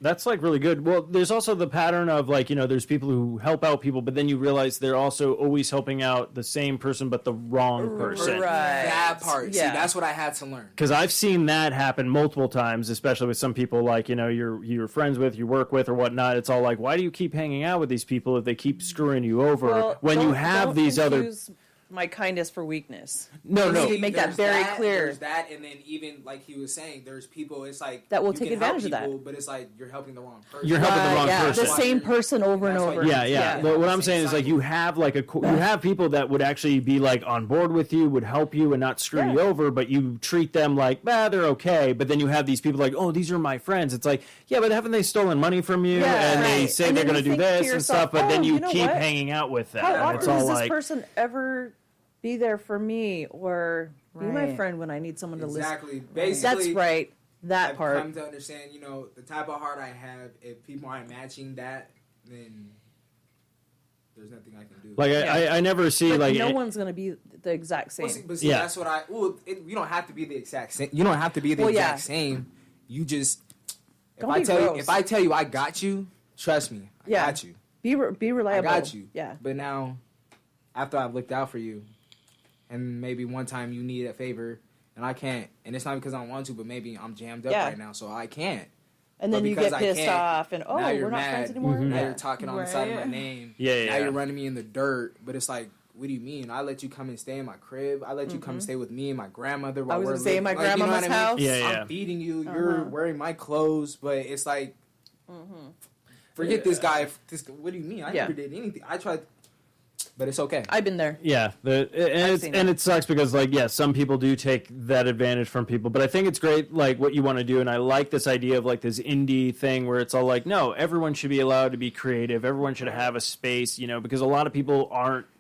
that's like really good. Well, there's also the pattern of like, there's people who help out people, but then you realize they're also always helping out the same person but the wrong person. Right. that part. Yeah. See, that's what I had to learn. Because I've seen that happen multiple times, especially with some people like, you're friends with, you work with or whatnot. It's all like, why do you keep hanging out with these people if they keep screwing you over Well, when you don't- have don't these other... confuse my kindness for weakness. No, no. See, make that There's very clear. There's that, and then even like he was saying, there's people. It's like That will you take can help advantage of that. people, but it's like you're helping the wrong person. You're helping the wrong yeah, person. the same person over and That's why over. you- Yeah. But what I'm saying is like you have like you have people that would actually be like on board with you, would help you and not screw you over, but you treat them like, they're okay. But then you have these people like, oh, these are my friends. It's like, yeah, but haven't they stolen money from you? Yeah, and they right. say And they're then going to you do think to this and yourself, stuff, but then oh, you you know keep what? hanging out with them. How and often it's all does this like, person ever be there for me or be my Right. friend when I need someone to Exactly. listen? Basically, That's right. That I've part. come to understand. The type of heart I have. If people aren't matching that, then there's nothing I can do. like Yeah. I never see But like no it- one's going to be the exact same. But see, Yeah. that's what I. Well, you don't have to be the exact same. You don't have to be the Well, yeah. exact same. You just. If Don't I be tell gross. you, if I tell you I got you, trust me, I Yeah. got you. Be I reliable. got you. Yeah. But now, after I've looked out for you, and maybe one time you need a favor, and I can't, and it's not because I don't want to, but maybe I'm jammed up Yeah. right now, so I can't. And But then you because get I pissed can't, off and, now you're we're not mad. friends anymore. Mm-hmm. Now Yeah. you're talking on the side of my Right. name. Yeah, Now yeah. you're running me in the dirt. But it's like, what do you mean? I let you come and stay in my crib. I let you come stay with me and my grandmother while I was we're gonna say in my living. Like, you know grandmama's what I mean? house. Yeah, yeah. I'm feeding you. You're wearing my clothes, but it's like, forget this guy. What do you mean? I Yeah. never did anything. I tried, but it's okay. I've been there. Yeah, and it sucks because like some people do take that advantage from people, but I think it's great like what you want to do, and I like this idea of like this indie thing where it's all like no, everyone should be allowed to be creative, everyone should have a space, because a lot of people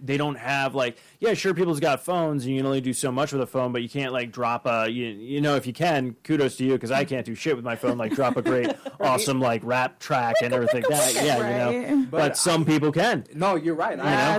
they don't have like sure people's got phones and you can only do so much with a phone, but you can't like drop a if you can, kudos to you because I can't do shit with my phone, like drop a great awesome like rap track and everything like that, but some people can. No, you're right.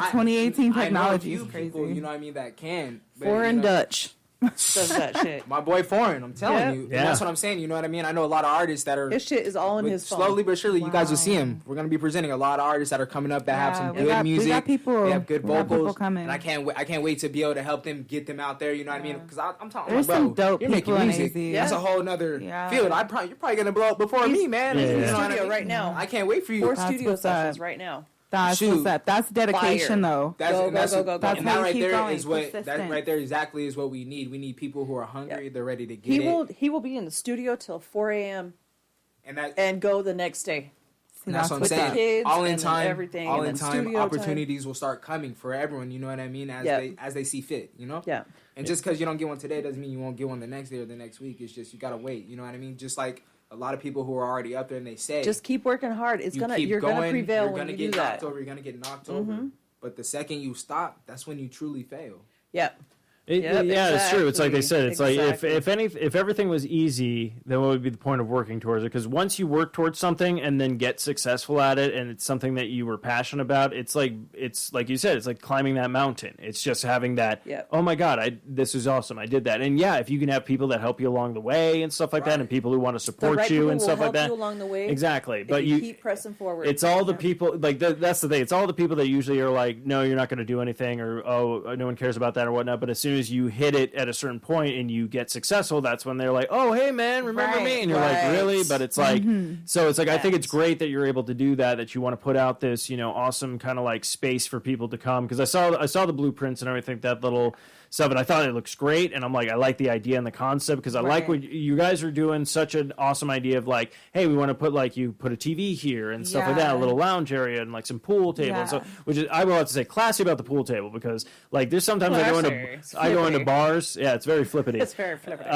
2018 I know a technology few is crazy. people, you know what I mean, that can. But, Foreign Dutch does that shit. My boy Foreign, I'm telling Yeah. you. And Yeah. that's what I'm saying, you know what I mean? I know a lot of artists that are... His shit is all in but his phone. slowly but surely, you guys will see him. We're going to be presenting a lot of artists that are coming up that have some we good got music. people. They have good We got vocals. people coming. And I can't wait to be able to help them, get them out there, you know what I mean? Because I'm talking There's bro, some dope you're making people in music. AZ. That's Yeah. a whole nother Yeah. field. You're probably going to blow up before me, man. Yeah, You yeah. know what I Studio mean? right now. I can't wait for you. 4 That's studio what's up. sessions right now. That's Shoot. what's up. That's dedication, Fire. though. That's, Go, and that's, go, go, go, and go. that That's how right you keep there going. is what that Persistence. right there exactly is what we need. We need people who are hungry. They're ready to get it. He will be in the studio till 4 a.m. And and go the next day. And that's what I'm with the saying. kids All in and time, everything, all and in then time, studio opportunities will start coming for everyone. You know what I mean? As they see fit. Yeah. And just because you don't get one today doesn't mean you won't get one the next day or the next week. It's just you gotta wait. You know what I mean? Just like a lot of people who are already up there and they say, Just keep working hard. It's you gonna keep you're going, gonna prevail you're when gonna you get do knocked that. over. You're gonna get knocked over. But the second you stop, that's when you truly fail. Yeah. Yeah, it's true. It's like they said. It's Exactly. like if everything was easy, then what would be the point of working towards it? Because once you work towards something and then get successful at it, and it's something that you were passionate about, it's like you said, it's like climbing that mountain. It's just having that. Yep. Oh my God, this is awesome. I did that. And yeah, if you can have people that help you along the way and stuff like that, and people who want to The support right you people and will stuff like help that, you along the way. exactly. If But you keep pressing forward. It's all the people like that's the thing. It's all the people that usually are like, no, you're not going to do anything, or oh, no one cares about that or whatnot. But as soon as you hit it at a certain point and you get successful, that's when they're like, oh, hey man, remember me? And you're like, really? But it's like, so it's like, I think it's great that you're able to do that. That you want to put out this, awesome kind of like space for people to come. Because I saw the blueprints and everything, that little stuff, and I thought it looks great. And I'm like, I like the idea and the concept because I like what you guys are doing. Such an awesome idea of like, hey, we want to put you put a TV here and stuff like that, a little lounge area and like some pool table. And so, which is, I will have to say, classy about the pool table because like there's sometimes I go into bars. Yeah, it's very flippity. It's very flippity.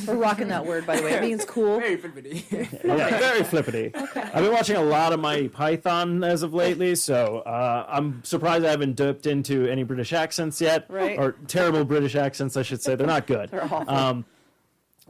We're rocking that word, by the way. It means cool. Very flippity. Yeah, very flippity. I've been watching a lot of my Python as of lately, so I'm surprised I haven't dipped into any British accents yet, Right. or terrible British accents, I should say. They're not good. They're awful.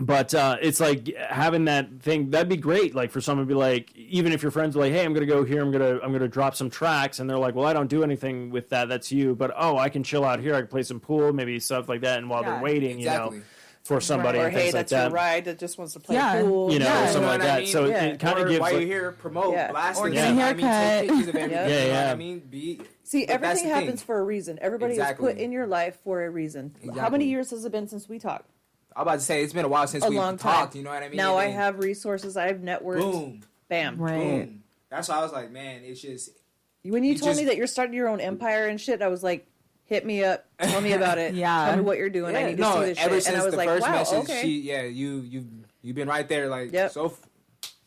But it's like having that thing. That'd be great. Like for someone to be like, even if your friends are like, "Hey, I'm gonna go here. I'm gonna drop some tracks," and they're like, "Well, I don't do anything with that. That's you." But I can chill out here. I can play some pool, maybe stuff like that. And while they're waiting, exactly. for somebody, Or and hey, things like that's your that. ride that just wants to play Yeah. pool. Or You something know like what I that. mean? So Yeah. it kind Or of gives. while like- you're here, promote, Yeah. blast Or it. get a I mean, take haircut. pictures of everything. Yeah. You know Yeah. what I mean? See, But that's everything the happens thing. for a reason. Everybody Exactly. is put in your life for a reason. How Exactly. many years has it been since we talked? I'm about to say it's been a while since A we've long talked. time. You know what I mean? Now And I then have resources. I have networks. boom, Bam. Right. boom. That's why I was like, man, it's just When you told just- me that you're starting your own empire and shit, I was like, hit me up. Tell me about it. Yeah. Tell me what you're doing. I need to see this ever shit. since And I was the like, first wow, message, okay. you've been right there, like Yep.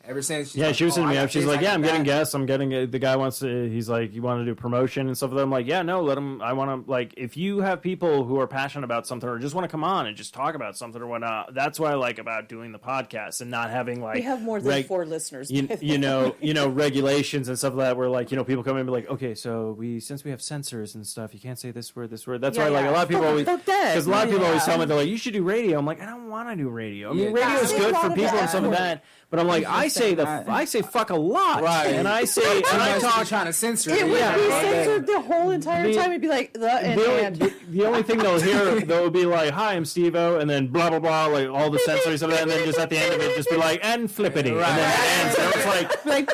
ever since. she's Yeah, like, she was oh, hitting me I up. got She's this, like, I "Yeah, got I'm getting that. guests. I'm getting the guy wants to. He's like, you want to do promotion and stuff with them." I'm like, "Yeah, no, let him. I want to like if you have people who are passionate about something or just want to come on and just talk about something or whatnot. That's what I like about doing the podcast and not having like We have more than 4 listeners. you know regulations and stuff like that. Where like people come in and be like, okay, so since we have censors and stuff, you can't say this word. That's Yeah, why like yeah. a lot of people always Fuck that. because a lot of people always Yeah. tell me they're like, you should do radio. I'm like, I don't want to do radio. I mean, Yeah. radio is I say good a lot for of people that. and some of that. But I'm like, I say fuck a lot, Right. And I say, and I talk. trying to censor It would Yeah. be Yeah. censored the whole entire The- time. It'd be like the and. The only thing they'll hear, they'll be like, "Hi, I'm Steve-O," and then blah blah blah, like all the sensory stuff, and then just at the end of it, just be like, "and flippity," and then it ends. And it's like, Like,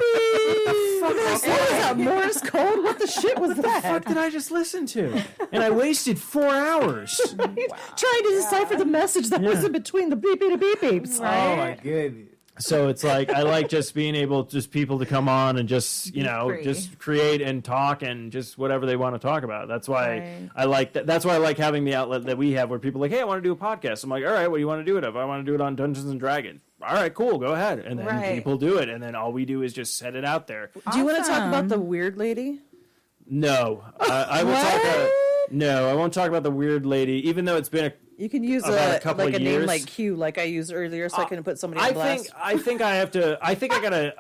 what was that? Morse code? What the shit was "Fuck that? did I just listen to?" And I wasted 4 hours. Trying to decipher the message that was in between the beep beep beep beeps. Oh my goodness. So it's like I like just being able just people to come on and just free. just create and talk and just whatever they want to talk about. That's why Right. I like that. That's why I like having the outlet that we have where people are like, hey, I want to do a podcast. I'm like, all right, what do you want to do it of? I want to do it on Dungeons and Dragons. All right, cool, go ahead. And then Right. people do it, and then all we do is just set it out there. Do you want to talk about Awesome. the weird lady? No, I will talk. No, I won't talk about the weird lady, even though it's been a. You can use About a a couple like of a name years. like Q, like I used earlier, so I can put somebody on blast. I think I have to. I think I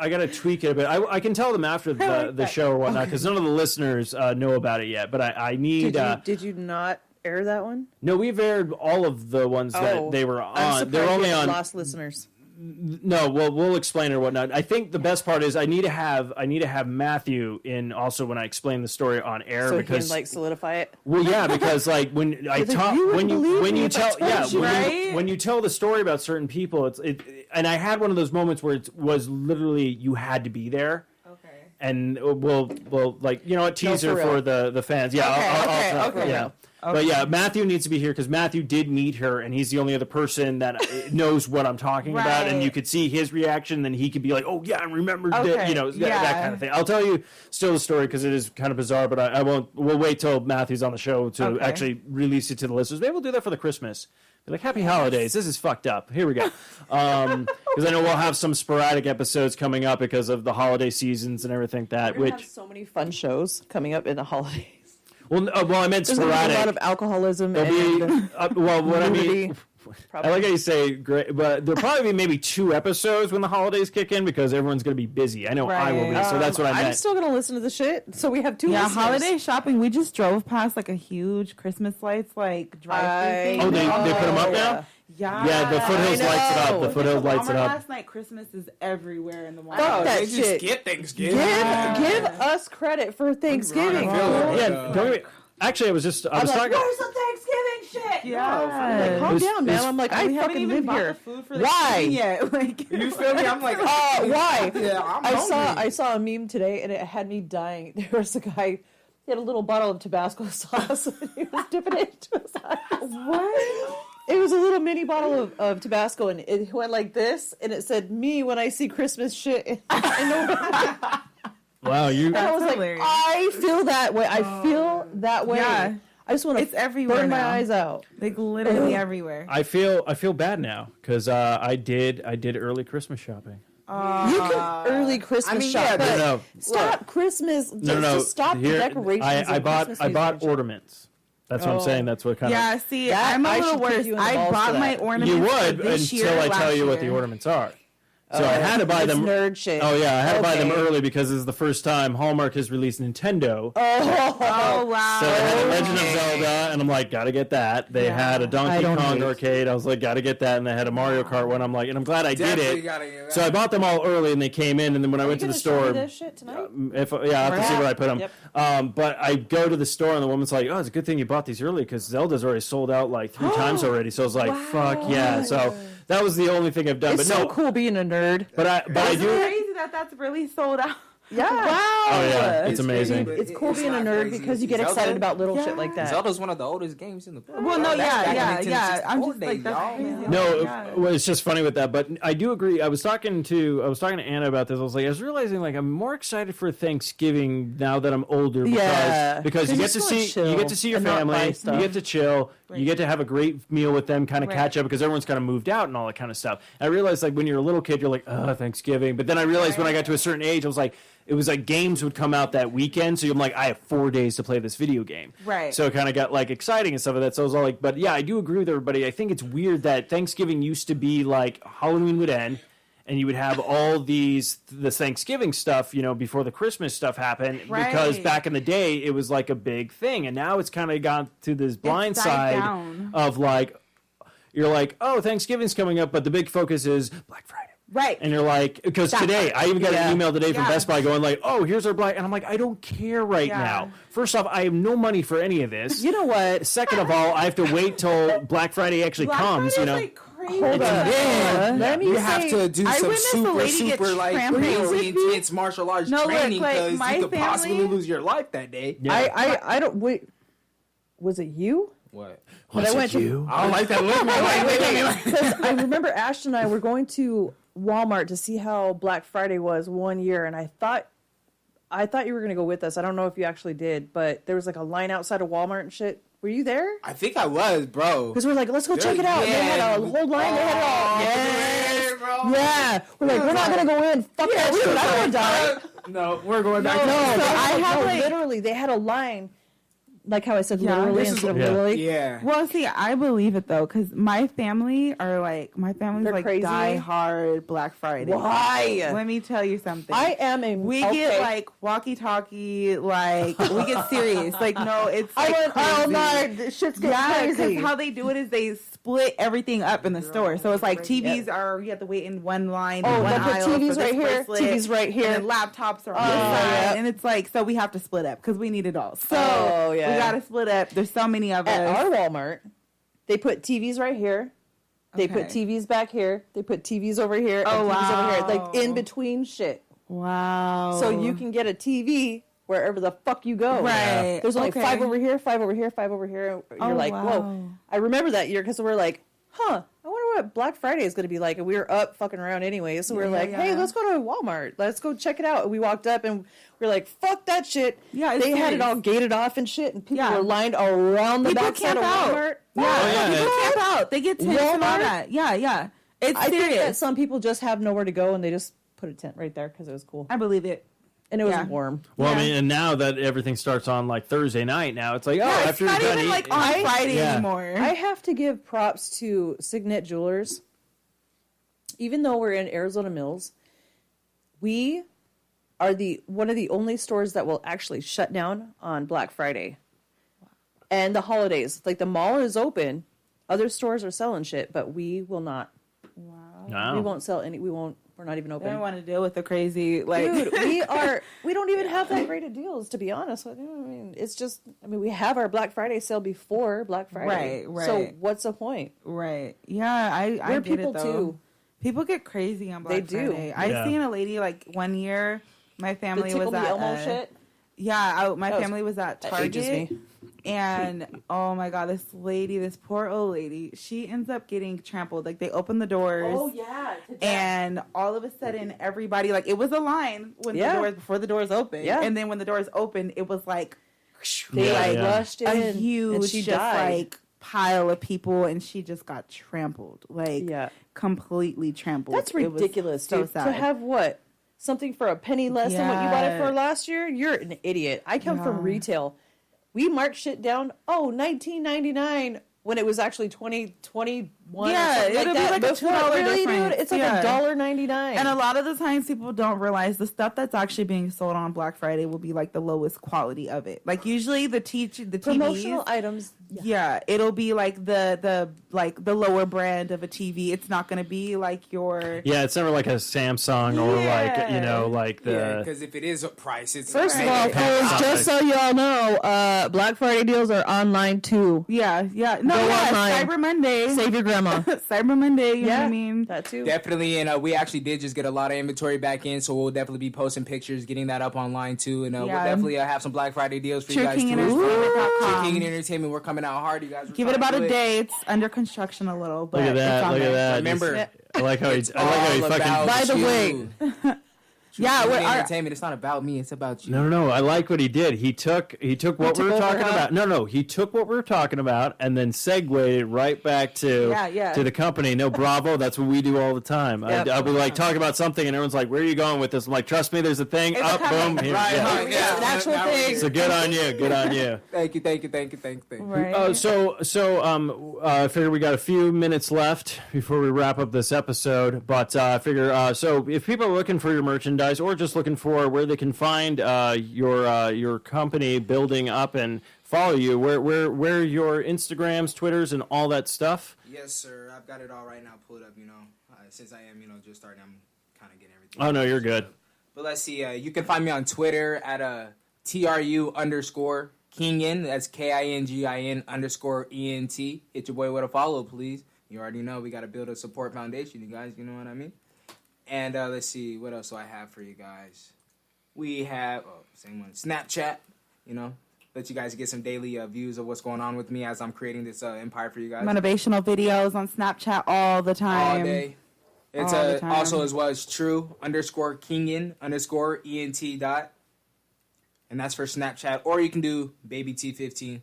gotta tweak it a bit. I can tell them after the show or whatnot because none of the listeners know about it yet. But I need. Did you not air that one? No, we've aired all of the ones that they were I'm on. surprised They're only you on. lost listeners. No, well, we'll explain it or whatnot. I think the best part is I need to have Matthew in also when I explain the story on air So because he can like solidify it. well, yeah, because like when I He's like, talk, "You when wouldn't you believe when me you if I tell, told yeah, you." Right? when you tell the story about certain people, and I had one of those moments where it was literally you had to be there. Okay. And we'll like a teaser for for real. the fans. Yeah, Okay. yeah. But yeah, Matthew needs to be here because Matthew did meet her, and he's the only other person that knows what I'm talking about. And Right. you could see his reaction, and he could be like, "Oh yeah, I remembered that," Okay, that yeah. kind of thing. I'll tell you still the story because it is kind of bizarre, but I won't. We'll wait till Matthew's on the show to Okay. actually release it to the listeners. Maybe we'll do that for the Christmas. Be like, happy holidays. This is fucked up. Here we go. Because I know we'll have some sporadic episodes coming up because of the holiday seasons and everything like that. We're gonna Which, have so many fun shows coming up in the holidays. well, I meant There's gonna be sporadic. a lot of alcoholism There'll and be, well, what I mean, nudity. I like how you say great, but there'll probably be maybe 2 episodes when the holidays kick in because everyone's going to be busy. I know I will be, so that's what I I'm meant. still gonna listen to the shit. So we have 2 Yeah, listeners. holiday shopping. We just drove past like a huge Christmas lights, like drive-through thing. Oh, they put them up now? Yeah. Yeah, the Foothills I lights it up. know. The Foothills lights it Walmart up. last night, Christmas is everywhere in the Walmart. Fuck that they just shit. skip Thanksgiving. Give us credit for Thanksgiving. Yeah, don't get me- actually, I was I'm like, talking. where's the Thanksgiving shit? Yeah. Like, calm Who's- down, man. who's- I'm like, We I haven't fucking even live bought here. the food for the Why? season yet. Like, You feel me? I'm like, Why? Yeah, I'm I saw a meme today and it had me dying. There was a guy. He had a little bottle of Tabasco sauce and he was dipping it into his eyes. what? It was a little mini bottle of Tabasco and it went like this and it said, "Me when I see Christmas shit." Wow, you. And I was like, hilarious. I feel that way. I feel that way. Yeah. I just want to It's everywhere burn my now. eyes out. Like literally everywhere. I feel bad now because I did early Christmas shopping. You can early Christmas mean, shop, yeah, but No, stop Christmas. no. Just stop Here, the decorations. I and bought Christmas bought music. ornaments. That's what I'm Oh. saying. That's what kind of. Yeah, see, That- I'm a I little should kick worse. you in the I balls bought for my that. ornaments You for would this year, until I tell last you what the year. ornaments are. So I had to buy It's them. nerd shit. Oh yeah, I had to buy them Okay. early because this is the first time Hallmark has released Nintendo. Oh wow! So they had a Legend of Zelda, and I'm like, gotta get that. They had a I Donkey don't Kong hate. arcade. I was like, gotta get that, and they had a Mario Kart one. I'm like, and I'm glad I did Definitely it. gotta get that. So I bought them all early, and they came in, and then when I went to the store, This shit tonight? if I have to see where I put them. Yep. But I go to the store, and the woman's like, "Oh, it's a good thing you bought these early because Zelda's already sold out like 3 times already." So I was like, "Fuck yeah!" So that was the only thing I've done. It's but so no, cool being a nerd. but I It's do. crazy that that's really sold out. Yeah. Wow. Oh yeah, it's crazy, amazing. but It's cool being a not nerd crazy. because you get Zelda- excited about little shit Yeah. like that. Zelda's one of the oldest games in the book. Well, no, That's back in yeah. Nintendo I'm 64 just like days, that's y'all. crazy. No, Yeah. well, it's just funny with that, but I do agree. I was talking to Anna about this. I was realizing like I'm more excited for Thanksgiving now that I'm older because, Yeah. because you 'Cause get you to just see wanna you get chill to see your and not buy family, you stuff. get to chill, you get to have a great meal with them, kind of Right. catch up because everyone's kind of moved out and all that kind of stuff. And I realized like when you're a little kid, you're like, oh, Thanksgiving, but then I realized when I got to a certain age, I was like. It was like games would come out that weekend, so I'm like, I have 4 days to play this video game. Right. So it kind of got like exciting and stuff like that. So I was all like, but yeah, I do agree with everybody. I think it's weird that Thanksgiving used to be like Halloween would end, and you would have all the Thanksgiving stuff, before the Christmas stuff happened. Because Right. back in the day, it was like a big thing, and now it's kind of gone to this blind died side down. of like, you're like, oh, Thanksgiving's coming up, but the big focus is Black Friday. Right. And you're like, because today, I even got an email today from Yeah. Best Buy going like, oh, here's our Black, and I'm like, I don't care right Yeah. now. First off, I have no money for any of this. You know what? Second of all, I have to wait till Black Friday actually Black comes, Friday's, like crazy. Hold on. then Let me you say, have to do I some witnessed a super, lady get super like trampled. crazy intense martial arts No, look, training like, because my you could possibly family- lose your life that day. Yeah. I don't wait. Was it you? What? But I went to. I don't like that look, man. Because I remember Ashton and I were going to Walmart to see how Black Friday was one year, and I thought you were going to go with us. I don't know if you actually did, but there was like a line outside of Walmart and shit. Were you there? I think I was, bro. Because we're like, let's go check it out. Yeah. They had a whole line. They had it all. Yes, bro. Yeah. We're like, we're not going to go in. Fuck that shit. I don't want to die. No, we're going back. No, to I have literally, they had a line. Like how I said literally instead of literally. Yeah. Well, see, I believe it though, because my family's They're like crazy. die hard Black Friday. Why? Let me tell you something. We get like walkie-talkie, like we get serious. Like no, it's like oh crazy. my, this shit's getting crazy. Because how they do it is they split everything up in the store. So it's like TVs are you have to wait in one line. Oh, one they put aisle TVs for right this here, bracelet, TVs right here. and then laptops are on the side, and it's like so we have to split up because we need it all. So we gotta split up. There's so many of us. At our Walmart, they put TVs right here. They put TVs back here. They put TVs over here. And TVs over here, like in between shit. Wow. So you can get a TV wherever the fuck you go. Right. There's only 5 over here, 5 over here, 5 over here. You're like, whoa. I remember that year because we're like, I wonder what Black Friday is going to be like. And we were up fucking around anyway. So we were like, hey, let's go to Walmart. Let's go check it out. And we walked up and we were like, fuck that shit. Yeah, they had it all gated off and shit. And people were lined around the backside of Walmart. People camp out. They get tents and all that. Yeah. It's I serious. think that some people just have nowhere to go and they just put a tent right there because it was cool. I believe it. And it was warm. Well, I mean, and now that everything starts on like Thursday night, now it's like, after it's not you're done even like on Friday anymore. I have to give props to Signet Jewelers. Even though we're in Arizona Mills, we are one of the only stores that will actually shut down on Black Friday and the holidays. Like the mall is open, other stores are selling shit, but we will not. Wow. No. We won't sell any. We're not even open. I don't want to deal with the crazy Dude, we don't even have that great of deals, to be honest with you. I mean, it's just, we have our Black Friday sale before Black Friday. Right. So what's the point? Right. Yeah, I We're get people it, though. too. People get crazy on Black They do. Friday. I seen a lady like one year. My family The was Tickle Me at Elmo shit? Yeah, my family was at that ages Target, me. and oh my god, this poor old lady, she ends up getting trampled. Like they open the doors. Oh yeah, and all of a sudden, everybody it was a line when the doors before the doors open. Yeah. And then when the doors opened, it was like they rushed in, a huge and she just died. pile of people, and she just got trampled, completely trampled. That's ridiculous, so dude. sad. To have what? Something for a penny less than what you bought it for last year? You're an idiot. I come from retail. We marked shit down, $19.99 when it was actually $20.21 or something it'll like be that. like a Before, $2 really, difference. dude? It's like $1.99. And a lot of the times people don't realize the stuff that's actually being sold on Black Friday will be like the lowest quality of it. Like usually the promotional TVs, items. Yeah, it'll be like the lower brand of a TV. It's not going to be like your it's never like a Samsung or like the because if it is a price, it's First of all, folks, just so y'all know, Black Friday deals are online too. Yeah. No, Go online. Cyber Monday. Save your grandma. Cyber Monday, you know what I mean? That too. Definitely, and we actually did just get a lot of inventory back in, so we'll definitely be posting pictures, getting that up online too, and we'll definitely have some Black Friday deals for you guys too. TrueKingEntertainment.com. King Entertainment, we're coming out hard, you guys. Give it about a day. It's under construction a little, but look at that. it's on Look at there. that. Remember, I like how he fucking. By the way, entertainment. It's not about me. It's about you. No. I like what he did. He took what we were talking about. No. He took what we were talking about and then segued it right back to the company. No, bravo. That's what we do all the time. Yep. I'll be like talking about something and everyone's like, "Where are you going with this?" I'm like, "Trust me. There's a thing. It's Up, boom, here." Right, It's an actual thing. So good on you. Good on you. Thank you. Right. So I figure we got a few minutes left before we wrap up this episode. But I figure so if people are looking for your merchandise or just looking for where they can find your company building up and follow you, where your Instagrams, Twitters, and all that stuff. Yes, sir. I've got it all right now pulled up. Since I am just starting, I'm kind of getting everything. Oh no, you're good. But let's see. You can find me on Twitter at TRU_Kingin. That's KINGIN_ENT. Hit your boy with a follow, please. You already know we got to build a support foundation, you guys. You know what I mean? And let's see. What else do I have for you guys? We have, same one, Snapchat. Let you guys get some daily views of what's going on with me as I'm creating this empire for you guys. Motivational videos on Snapchat all the time. All day. It's All the time. also as well as true_Kingin_ENT dot. And that's for Snapchat. Or you can do baby T15.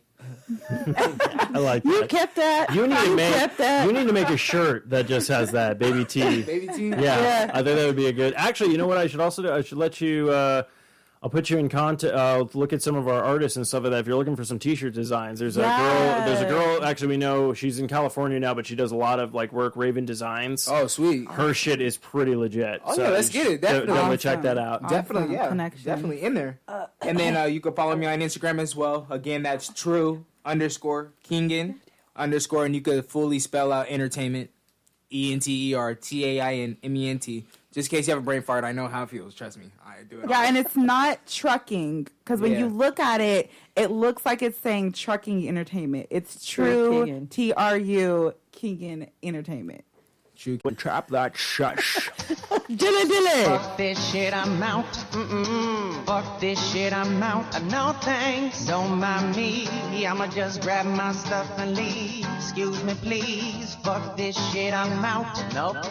I like that. You kept that. You need to You make kept that. you need to make a shirt that just has that baby T. Baby T. Yeah, I think that would be a good. Actually, you know what I should also do? I should let you. I'll put you in contact. Look at some of our artists and stuff like that. If you're looking for some T-shirt designs, there's a girl. There's a girl. Actually, we know she's in California now, but she does a lot of like work. Raven Designs. Oh, sweet. Her shit is pretty legit. Oh, yeah, let's get it. Definitely. Definitely check that out. Awesome. Definitely, yeah. Connection. Definitely in there. And then you can follow me on Instagram as well. Again, that's true_Kingin_ and you could fully spell out entertainment, ENTERTAINMENT. Just in case you have a brain fart, I know how it feels. Trust me, I do it. Yeah, and it's not trucking because when you look at it, it looks like it's saying Trucking Entertainment. It's True Keegan. TRU Keegan Entertainment. True. Trap that shush. Dilly. Fuck this shit, I'm out. Fuck this shit, I'm out. No thanks, don't mind me. I'ma just grab my stuff and leave. Excuse me, please. Fuck this shit, I'm out. Nope.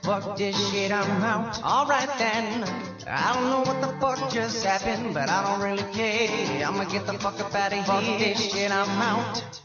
Fuck this shit, I'm out. Alright then. I don't know what the fuck just happened, but I don't really care. I'ma get the fuck up out of here. Fuck this shit, I'm out.